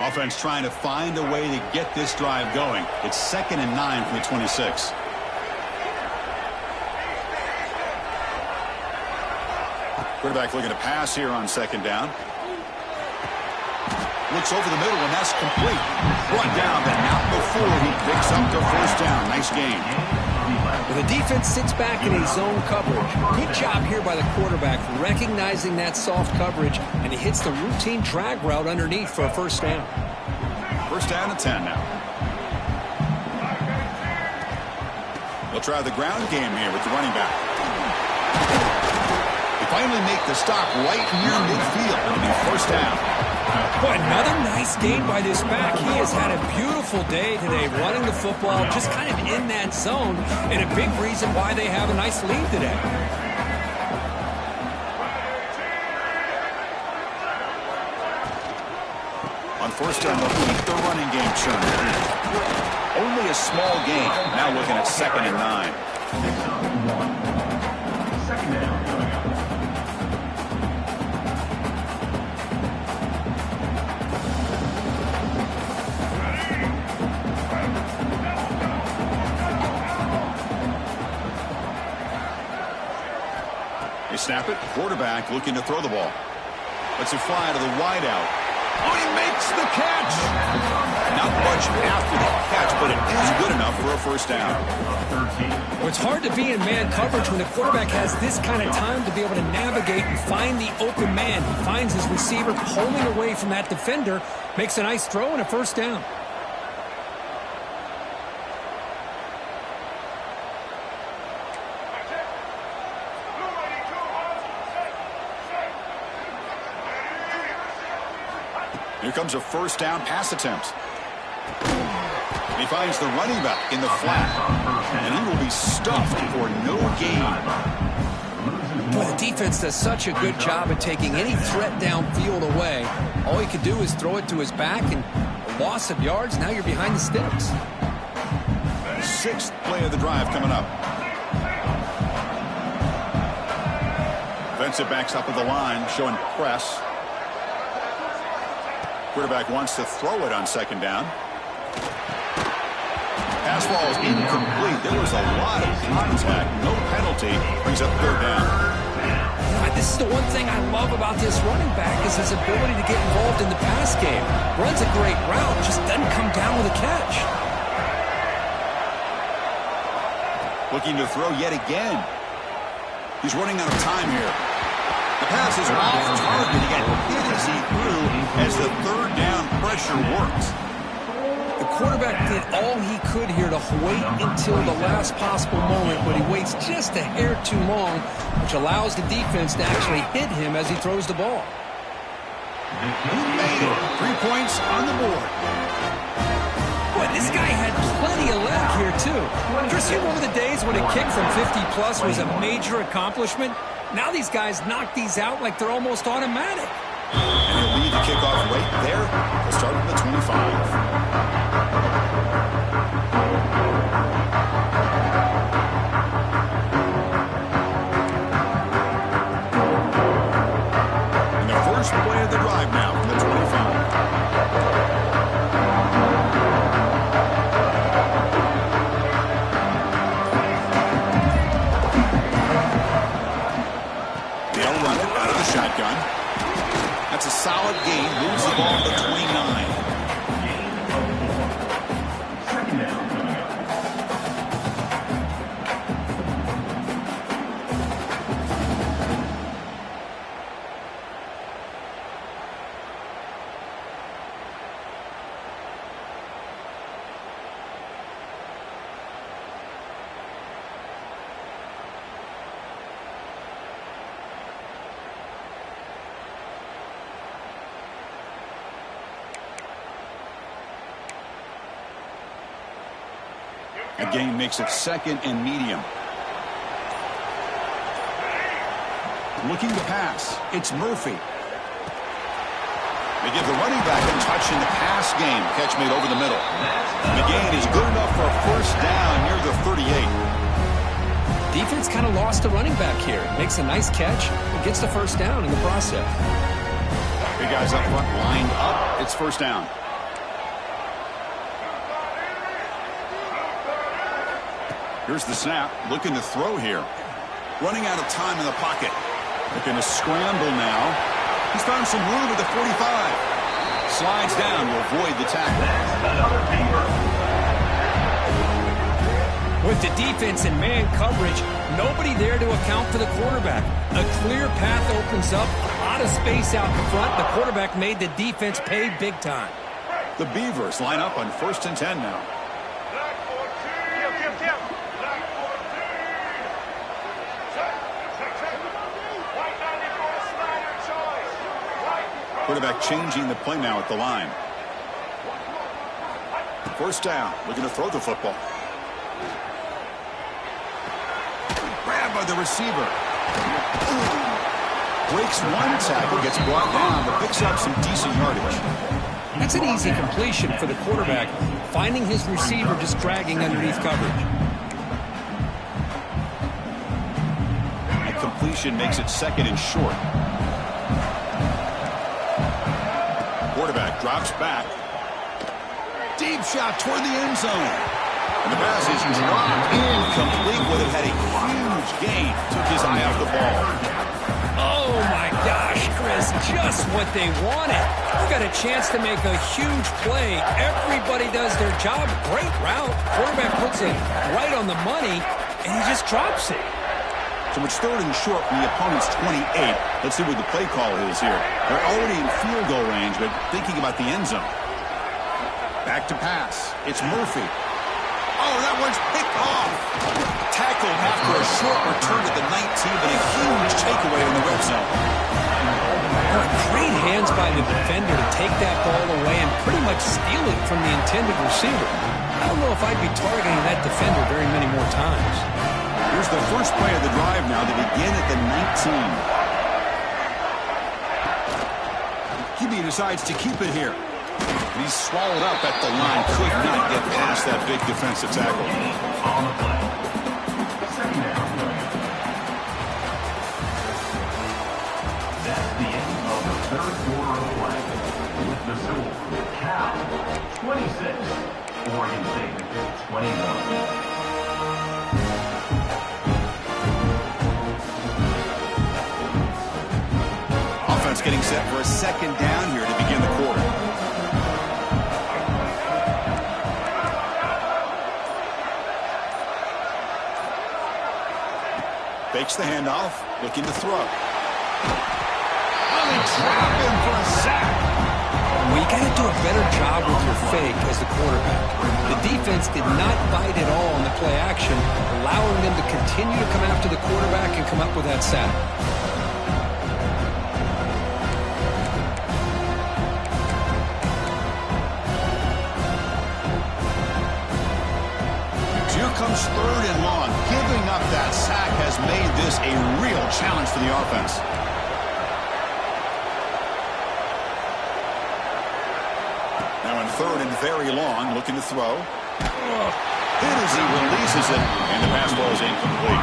Offense trying to find a way to get this drive going. It's second and 9 from the 26. Quarterback looking to pass here on second down. Looks over the middle, and that's complete. Brought down, but not before he picks up the first down. Nice game. Well, the defense sits back in a zone coverage. Good job here by the quarterback recognizing that soft coverage, and he hits the routine drag route underneath for a first down. First down and 10 now. They'll try the ground game here with the running back. They finally make the stop right near midfield. It'll be first down. Boy, another nice gain by this back. He has had a beautiful day today running the football, just kind of in that zone, and a big reason why they have a nice lead today. On first down, they'll keep the running game churning. Only a small gain. Now looking at 2nd and 9. Second down coming up. They snap it. Quarterback looking to throw the ball. Lets it fly to the wideout. Oh, he makes the catch. Not much after the catch, but it is good enough for a first down. Well, it's hard to be in man coverage when the quarterback has this kind of time to be able to navigate and find the open man. He finds his receiver pulling away from that defender, makes a nice throw and a first down. Here comes a first down pass attempt. He finds the running back in the flat, and he will be stuffed for no gain. Boy, the defense does such a good job at taking any threat downfield away. All he could do is throw it to his back, and a loss of yards, now you're behind the sticks. 6th play of the drive coming up. Defensive backs up at the line, showing press. Quarterback wants to throw it on 2nd down. Pass ball is incomplete. There was a lot of contact. No penalty. Brings up 3rd down. This is the one thing I love about this running back is his ability to get involved in the pass game. Runs a great route, just doesn't come down with a catch. Looking to throw yet again. He's running out of time here. The pass is off target. He got hit as he threw as the 3rd down pressure works. The quarterback did all he could here to wait until the last possible moment, but he waits just a hair too long, which allows the defense to actually hit him as he throws the ball. He made it. 3 points on the board. Boy, this guy had plenty of leg here, too. Chris, you remember the days when a kick from 50-plus was a major accomplishment? Now these guys knock these out like they're almost automatic. And he'll lead the kickoff right there. They'll start at the 25. And the first play of the drive now from the 25. They'll run it out of the shotgun. That's a solid gain. Moves the ball to the 29. Second down coming up. The gain makes it 2nd and medium. Looking to pass. It's Murphy. They give the running back a touch in the pass game. Catch made over the middle. The gain is good enough for a first down near the 38. Defense kind of lost the running back here. Makes a nice catch and gets the first down in the process. Big guys up front lined up. It's first down. Here's the snap. Looking to throw here. Running out of time in the pocket. Looking to scramble now. He's found some room at the 45. Slides down to avoid the tackle. Another beaver. With the defense in man coverage, nobody there to account for the quarterback. A clear path opens up, a lot of space out in front. The quarterback made the defense pay big time. The Beavers line up on 1st and 10 now. Quarterback changing the play now at the line. 1st down, looking to throw the football. Grabbed by the receiver. Breaks one tackle, gets brought down, but picks up some decent yardage. That's an easy completion for the quarterback, finding his receiver just dragging underneath coverage. The completion makes it 2nd and short. Quarterback drops back. Deep shot toward the end zone. And the pass is dropped incomplete. Would have had a huge gain. Took his eye off the ball. Oh, my gosh, Chris, just what they wanted. You got a chance to make a huge play. Everybody does their job. Great route. Quarterback puts it right on the money, and he just drops it. So it's 3rd and short from the opponent's 28. Let's see what the play call is here. They're already in field goal range, but thinking about the end zone. Back to pass. It's Murphy. Oh, that one's picked off. Tackled after a short return to the 19, but a huge takeaway in the red zone. Great hands by the defender to take that ball away and pretty much steal it from the intended receiver. I don't know if I'd be targeting that defender very many more times. Here's the first play of the drive now. They begin at the 19. QB decides to keep it here. He's swallowed up at the line. Could not get past that big defensive tackle. On the play. 2nd down. That's the end of the 3rd quarter of play. With the score, Cal 26, Oregon State 21. Getting set for a 2nd down here to begin the quarter. Fakes the handoff, looking to throw. Oh, they trap him for a sack. Well, you got to do a better job with your fake as the quarterback. The defense did not bite at all on the play action, allowing them to continue to come after the quarterback and come up with that sack. Comes 3rd and long. Giving up that sack has made this a real challenge for the offense. Now in 3rd and very long, looking to throw. Hit as he releases it, and the pass ball is incomplete.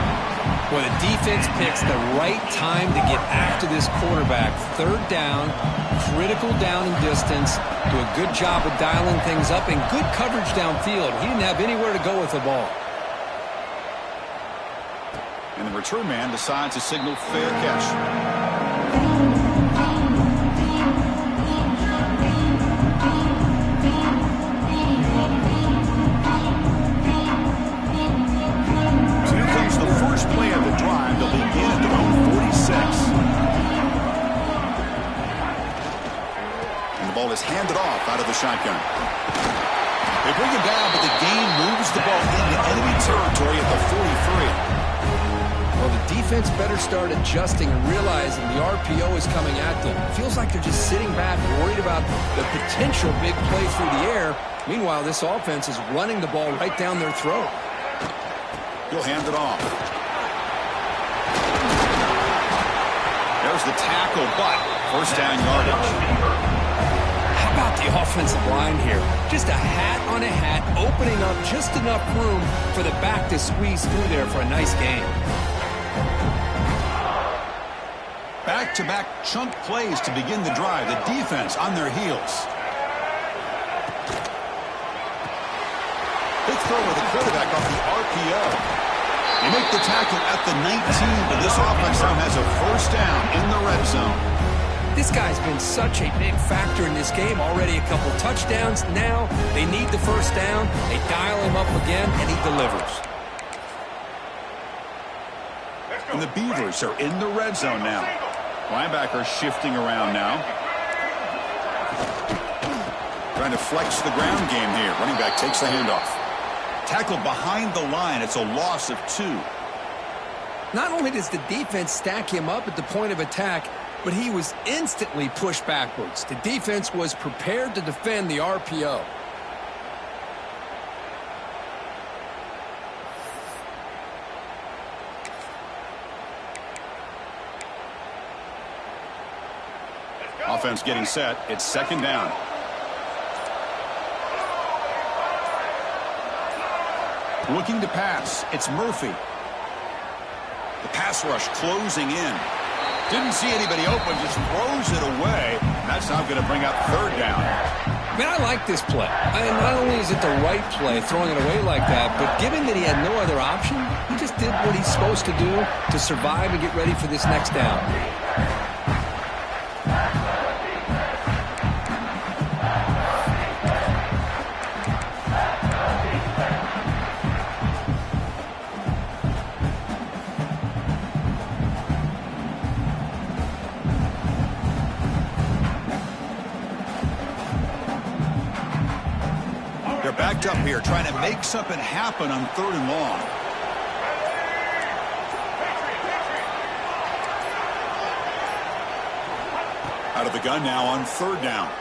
Well, the defense picks the right time to get after this quarterback. 3rd down, critical down and distance. Do a good job of dialing things up and good coverage downfield. He didn't have anywhere to go with the ball. And the return man decides to signal fair catch. So here comes the first play of the drive. They'll begin at their own 46. And the ball is handed off out of the shotgun. They bring it down, but the gain moves the ball into enemy territory at the 43. Well, the defense better start adjusting and realizing the RPO is coming at them. It feels like they're just sitting back, worried about the potential big play through the air. Meanwhile, this offense is running the ball right down their throat. He'll hand it off. There's the tackle, but 1st down yardage. How about the offensive line here? Just a hat on a hat, opening up just enough room for the back to squeeze through there for a nice gain. Back-to-back chunk plays to begin the drive. The defense on their heels. Big throw with the quarterback off the RPO. They make the tackle at the 19, but this offense now has a 1st down in the red zone. This guy's been such a big factor in this game. Already a couple touchdowns. Now they need the first down. They dial him up again, and he delivers. And the Beavers are in the red zone now. Linebacker shifting around now. Trying to flex the ground game here. Running back takes the handoff. Tackled behind the line. It's a loss of 2. Not only does the defense stack him up at the point of attack, but he was instantly pushed backwards. The defense was prepared to defend the RPO. Offense getting set. It's second down. Looking to pass. It's Murphy. The pass rush closing in. Didn't see anybody open, just throws it away. That's not going to bring up third down. Man, I like this play. Not only is it the right play, throwing it away like that, but given that he had no other option, he just did what he's supposed to do to survive and get ready for this next down. Backed up here, trying to make something happen on 3rd and long. Out of the gun now on 3rd down.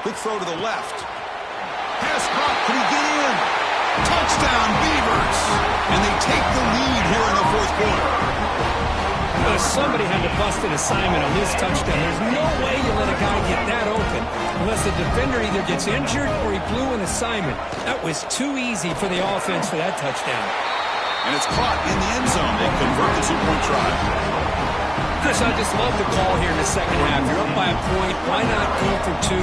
Quick throw to the left. Pass caught. Can he get in? Touchdown, Beavers! And they take the lead here in the 4th quarter. Somebody had to bust an assignment on this touchdown. There's no way you let a guy get that open unless the defender either gets injured or he blew an assignment. That was too easy for the offense for that touchdown. And it's caught in the end zone. They convert the 2-point try. Chris, I just love the call here in the second half. You're up by a point. Why not go for 2?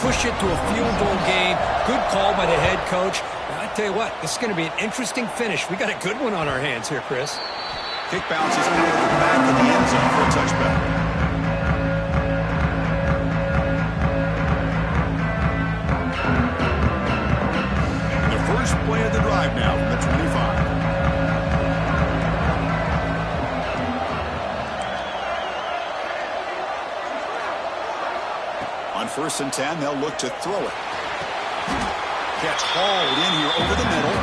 Push it to a field goal game. Good call by the head coach. I tell you what, this is going to be an interesting finish. We got a good one on our hands here, Chris. Kick bounces out of the back of the end zone for a touchback. The first play of the drive now from the 25. On 1st and 10, they'll look to throw it. Catch hauled in here over the middle.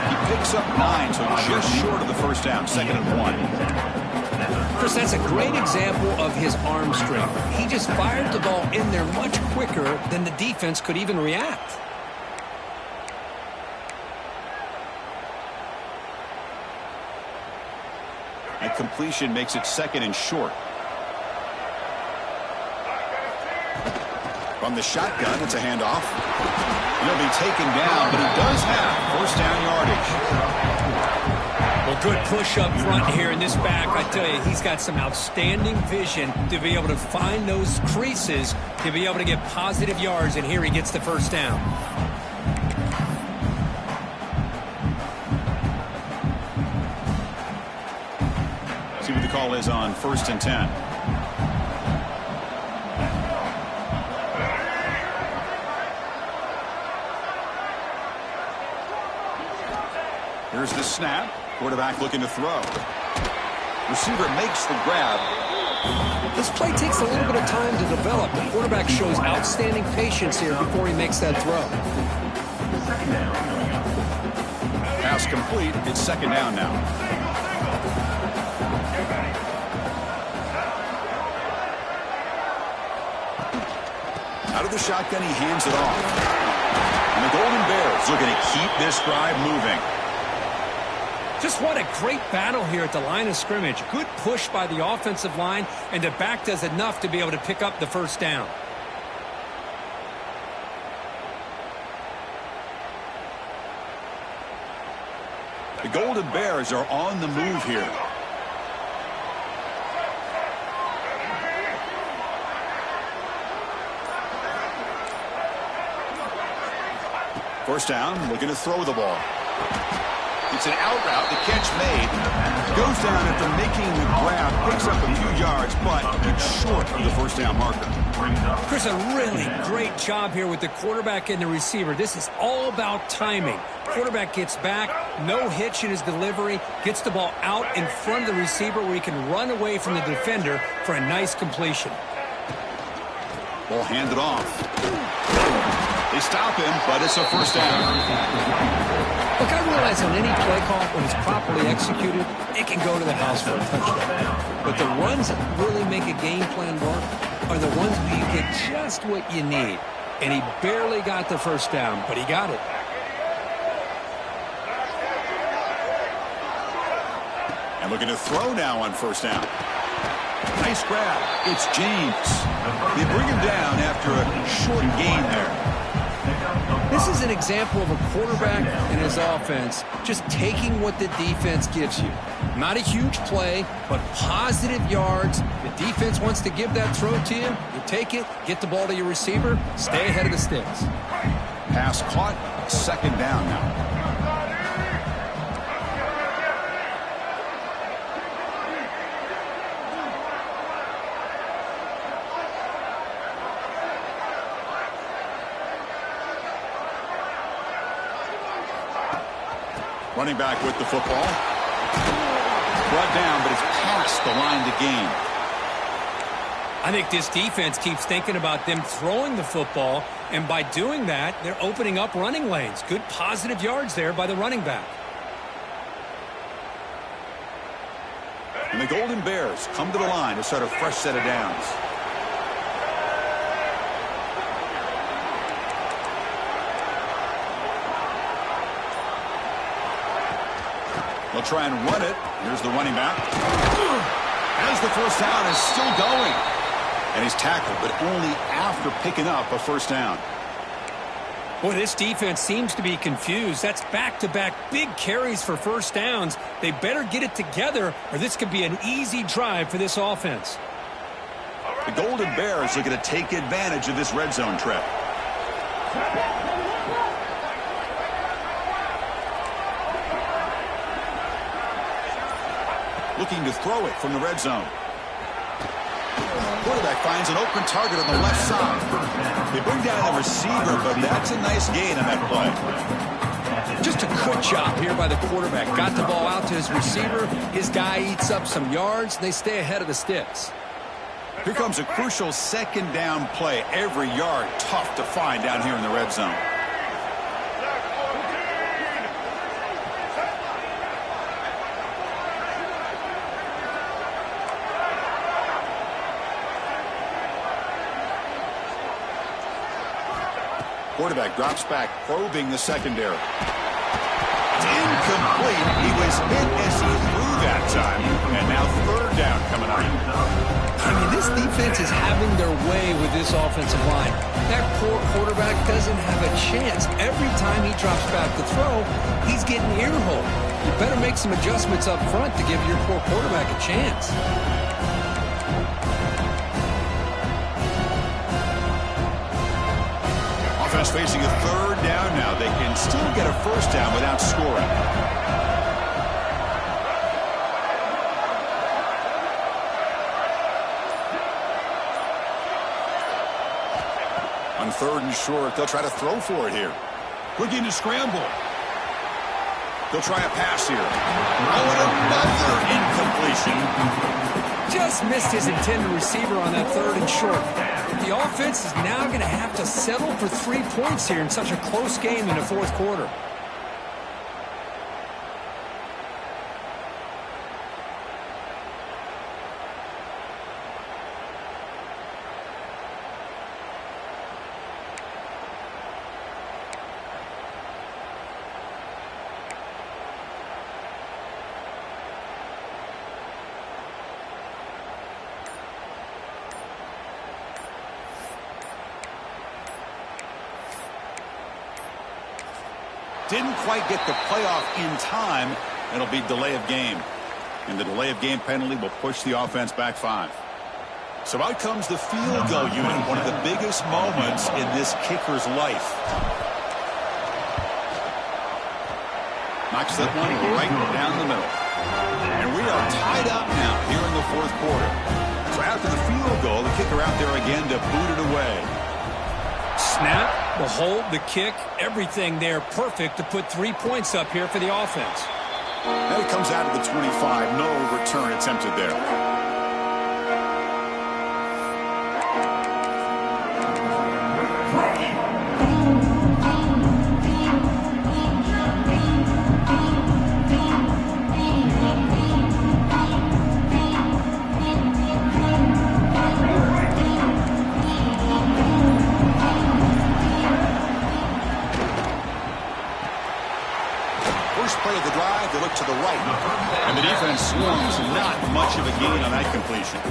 He picks up 9, so just short of the first down. 2nd and 1. Chris, that's a great example of his arm strength. He just fired the ball in there much quicker than the defense could even react. And completion makes it 2nd and short. From the shotgun, it's a handoff. He'll be taken down, but he does have first down yardage. Well, good push up front here in this back. I tell you, he's got some outstanding vision to be able to find those creases, to be able to get positive yards, and here he gets the first down. See what the call is on 1st and 10. Here's the snap. Quarterback looking to throw. Receiver makes the grab. This play takes a little bit of time to develop. The quarterback shows outstanding patience here before he makes that throw. Pass complete. It's 2nd down now. Out of the shotgun, he hands it off. And the Golden Bears looking to keep this drive moving. Just what a great battle here at the line of scrimmage. Good push by the offensive line, and the back does enough to be able to pick up the first down. The Golden Bears are on the move here. First down, looking to throw the ball. He It's an out route. The catch made. Goes down after making the grab. Picks up a few yards, but it's short of the first down marker. Chris, a really great job here with the quarterback and the receiver. This is all about timing. Quarterback gets back, no hitch in his delivery, gets the ball out in front of the receiver where he can run away from the defender for a nice completion. Ball handed off. They stop him, but it's a first down. Look, I realize on any play call, when it's properly executed, it can go to the house for a touchdown. But the runs that really make a game plan work are the ones where you get just what you need. And he barely got the first down, but he got it. And looking to throw now on first down. Nice grab. It's James. They bring him down after a short gain there. This is an example of a quarterback and his offense just taking what the defense gives you. Not a huge play, but positive yards. The defense wants to give that throw to you. You take it, get the ball to your receiver, stay ahead of the sticks. Pass caught, second down now. Running back with the football. Brought down, but it's past the line to gain. I think this defense keeps thinking about them throwing the football, and by doing that, they're opening up running lanes. Good positive yards there by the running back. And the Golden Bears come to the line to start a fresh set of downs. They'll try and run it. Here's the running back. As the first down is still going. And he's tackled, but only after picking up a first down. Boy, this defense seems to be confused. That's back-to-back big carries for first downs. They better get it together, or this could be an easy drive for this offense. The Golden Bears are going to take advantage of this red zone trap. Looking to throw it from the red zone. Quarterback finds an open target on the left side. They bring down the receiver, but that's a nice gain on that play. Just a good job here by the quarterback. Got the ball out to his receiver. His guy eats up some yards. They stay ahead of the sticks. Here comes a crucial second down play. Every yard tough to find down here in the red zone. Quarterback drops back, probing the secondary. It's incomplete. He was hit as he threw that time. And now third down coming up. I mean, this defense is having their way with this offensive line. That poor quarterback doesn't have a chance. Every time he drops back to throw, he's getting ear-holed. You better make some adjustments up front to give your poor quarterback a chance. Offense facing a third down now. They can still get a first down without scoring. On third and short, they'll try to throw for it here. Looking to scramble. They'll try a pass here. Oh, and another incompletion. Just missed his intended receiver on that third and short. The offense is now going to have to settle for 3 points here in such a close game in the fourth quarter. Didn't quite get the playoff in time. It'll be delay of game. And the delay of game penalty will push the offense back 5. So out comes the field goal unit, one of the biggest moments in this kicker's life. Knocks that one right down the middle. And we are tied up now here in the fourth quarter. So after the field goal, the kicker out there again to boot it away. Snap, the hold, the kick, everything there perfect to put 3 points up here for the offense. And it comes out of the 25. No return attempted there. Play of the drive, they look to the right, and the defense swarms. Not much of a gain on that completion.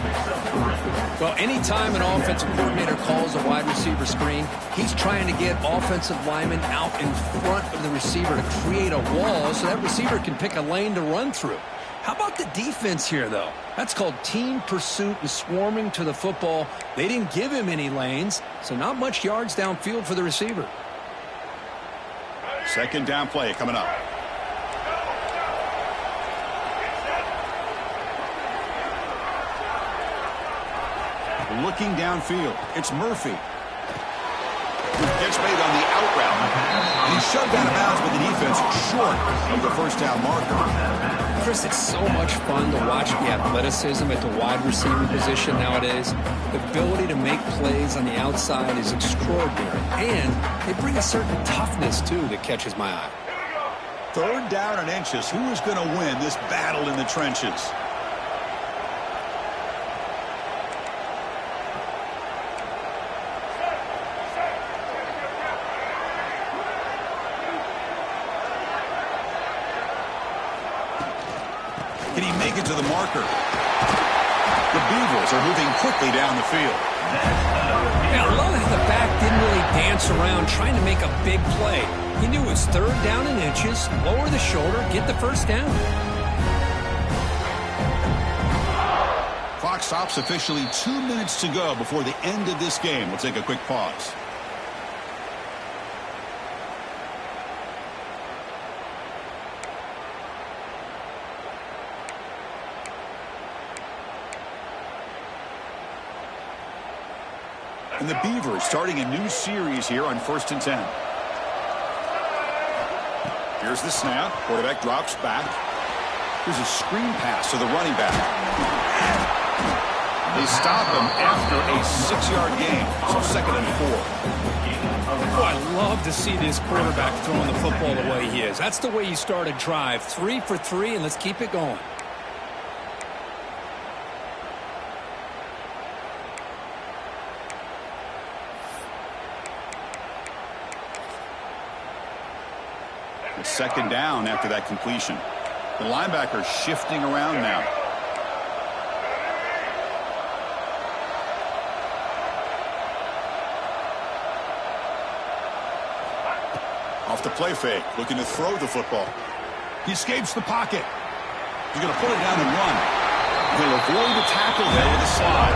Well, anytime an offensive coordinator calls a wide receiver screen, he's trying to get offensive linemen out in front of the receiver to create a wall so that receiver can pick a lane to run through. How about the defense here, though? That's called team pursuit and swarming to the football. They didn't give him any lanes, so not much yards downfield for the receiver. Second down play coming up. Looking downfield, it's Murphy. Gets made on the out route. And he's shoved out of bounds with the defense short of the first down marker. Chris, it's so much fun to watch the athleticism at the wide receiver position nowadays. The ability to make plays on the outside is extraordinary. And they bring a certain toughness, too, that catches my eye. Third down and inches. Who is going to win this battle in the trenches? Can he make it to the marker? The Beavers are moving quickly down the field. Yeah, I love how the back didn't really dance around trying to make a big play. He knew it was third down and inches, lower the shoulder, get the first down. Clock stops officially 2 minutes to go before the end of this game. We'll take a quick pause. And the Beavers starting a new series here on 1st and 10. Here's the snap. Quarterback drops back. Here's a screen pass to the running back. They stop him after a 6-yard gain. So 2nd and 4. Oh, I love to see this quarterback throwing the football the way he is. That's the way you start a drive. 3 for 3, and let's keep it going. Second down after that completion. The linebacker shifting around now. Off the play fake, looking to throw the football. He escapes the pocket. He's going to pull it down and run. He'll avoid the tackle there with a slide.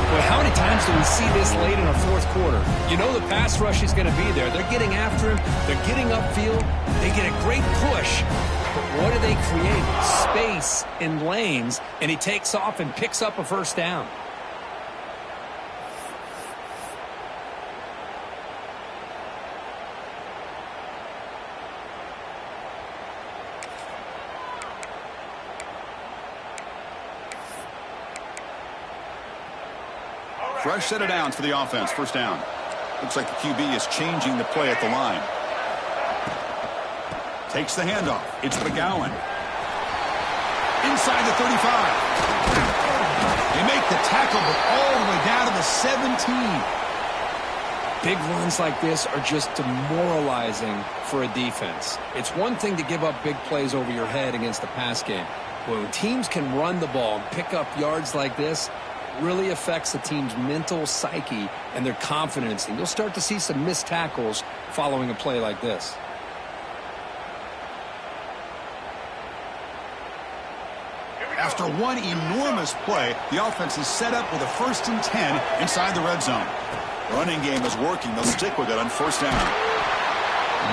Boy, how many times do we see this late in a fourth quarter? You know the pass rush is going to be there. They're getting after him. They're getting upfield. They get a great push. But what do they create? Space in lanes, and he takes off and picks up a first down. Fresh set of downs for the offense. First down. Looks like the QB is changing the play at the line. Takes the handoff. It's McGowan. Inside the 35. They make the tackle, but all the way down to the 17. Big runs like this are just demoralizing for a defense. It's one thing to give up big plays over your head against the pass game. When teams can run the ball and pick up yards like this, really affects the team's mental psyche and their confidence. And you'll start to see some missed tackles following a play like this. After one enormous play, the offense is set up with a 1st and 10 inside the red zone. Running game is working. They'll stick with it on 1st down.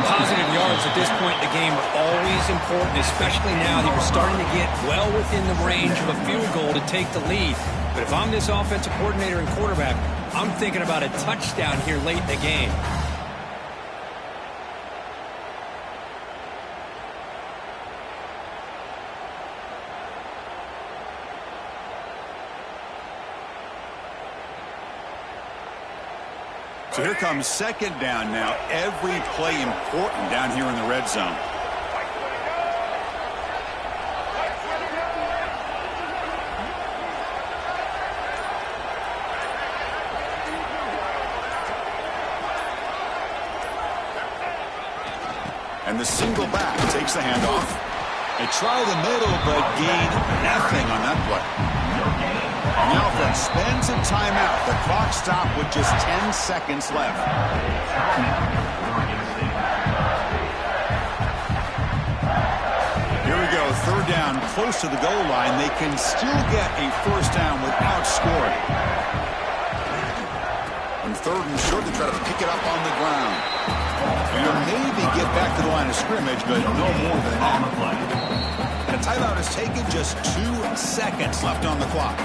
Positive yards at this point in the game are always important, especially now that you're starting to get well within the range of a field goal to take the lead. But if I'm this offensive coordinator and quarterback, I'm thinking about a touchdown here late in the game. So here comes second down now. Every play important down here in the red zone. And the single back takes the handoff. They try the middle, but gain nothing on that play. And the offense spends a timeout. The clock stopped with just 10 seconds left. Here we go, third down, close to the goal line. They can still get a first down without scoring. On third and short, they try to pick it up on the ground. And maybe get back to the line of scrimmage, but no more than that. And a timeout is taken, just 2 seconds left on the clock.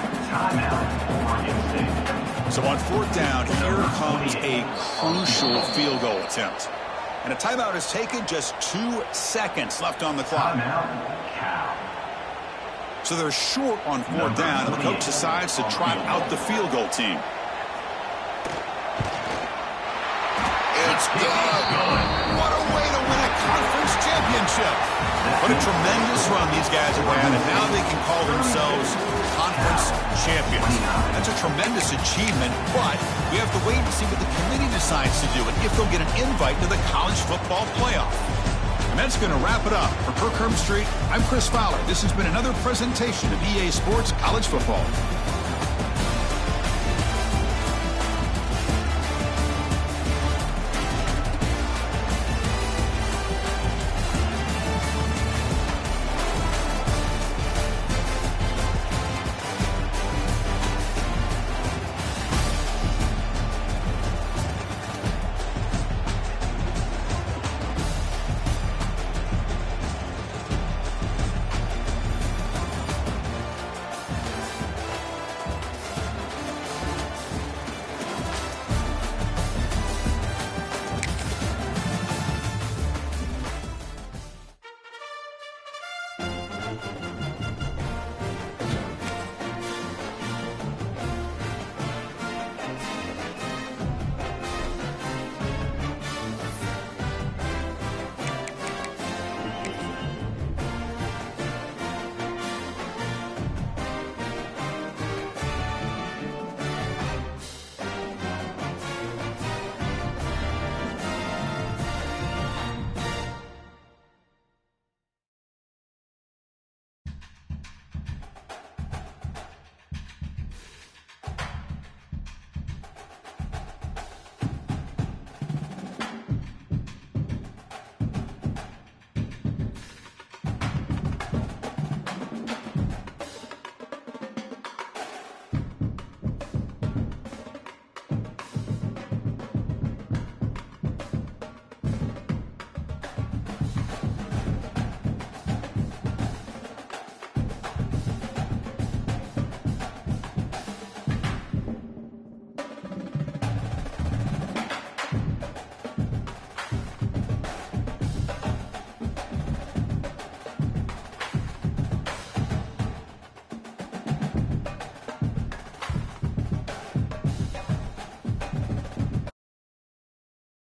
So on fourth down, here comes a crucial field goal attempt. And a timeout is taken, just 2 seconds left on the clock. So they're short on fourth down, and the coach decides to trot out the field goal team. It's good. What a way to win a conference championship. What a tremendous run these guys have had, and now they can call themselves conference champions. That's a tremendous achievement, but we have to wait and see what the committee decides to do and if they'll get an invite to the college football playoff. And that's going to wrap it up. For Kirk Herbstreit, I'm Chris Fowler. This has been another presentation of EA Sports College Football.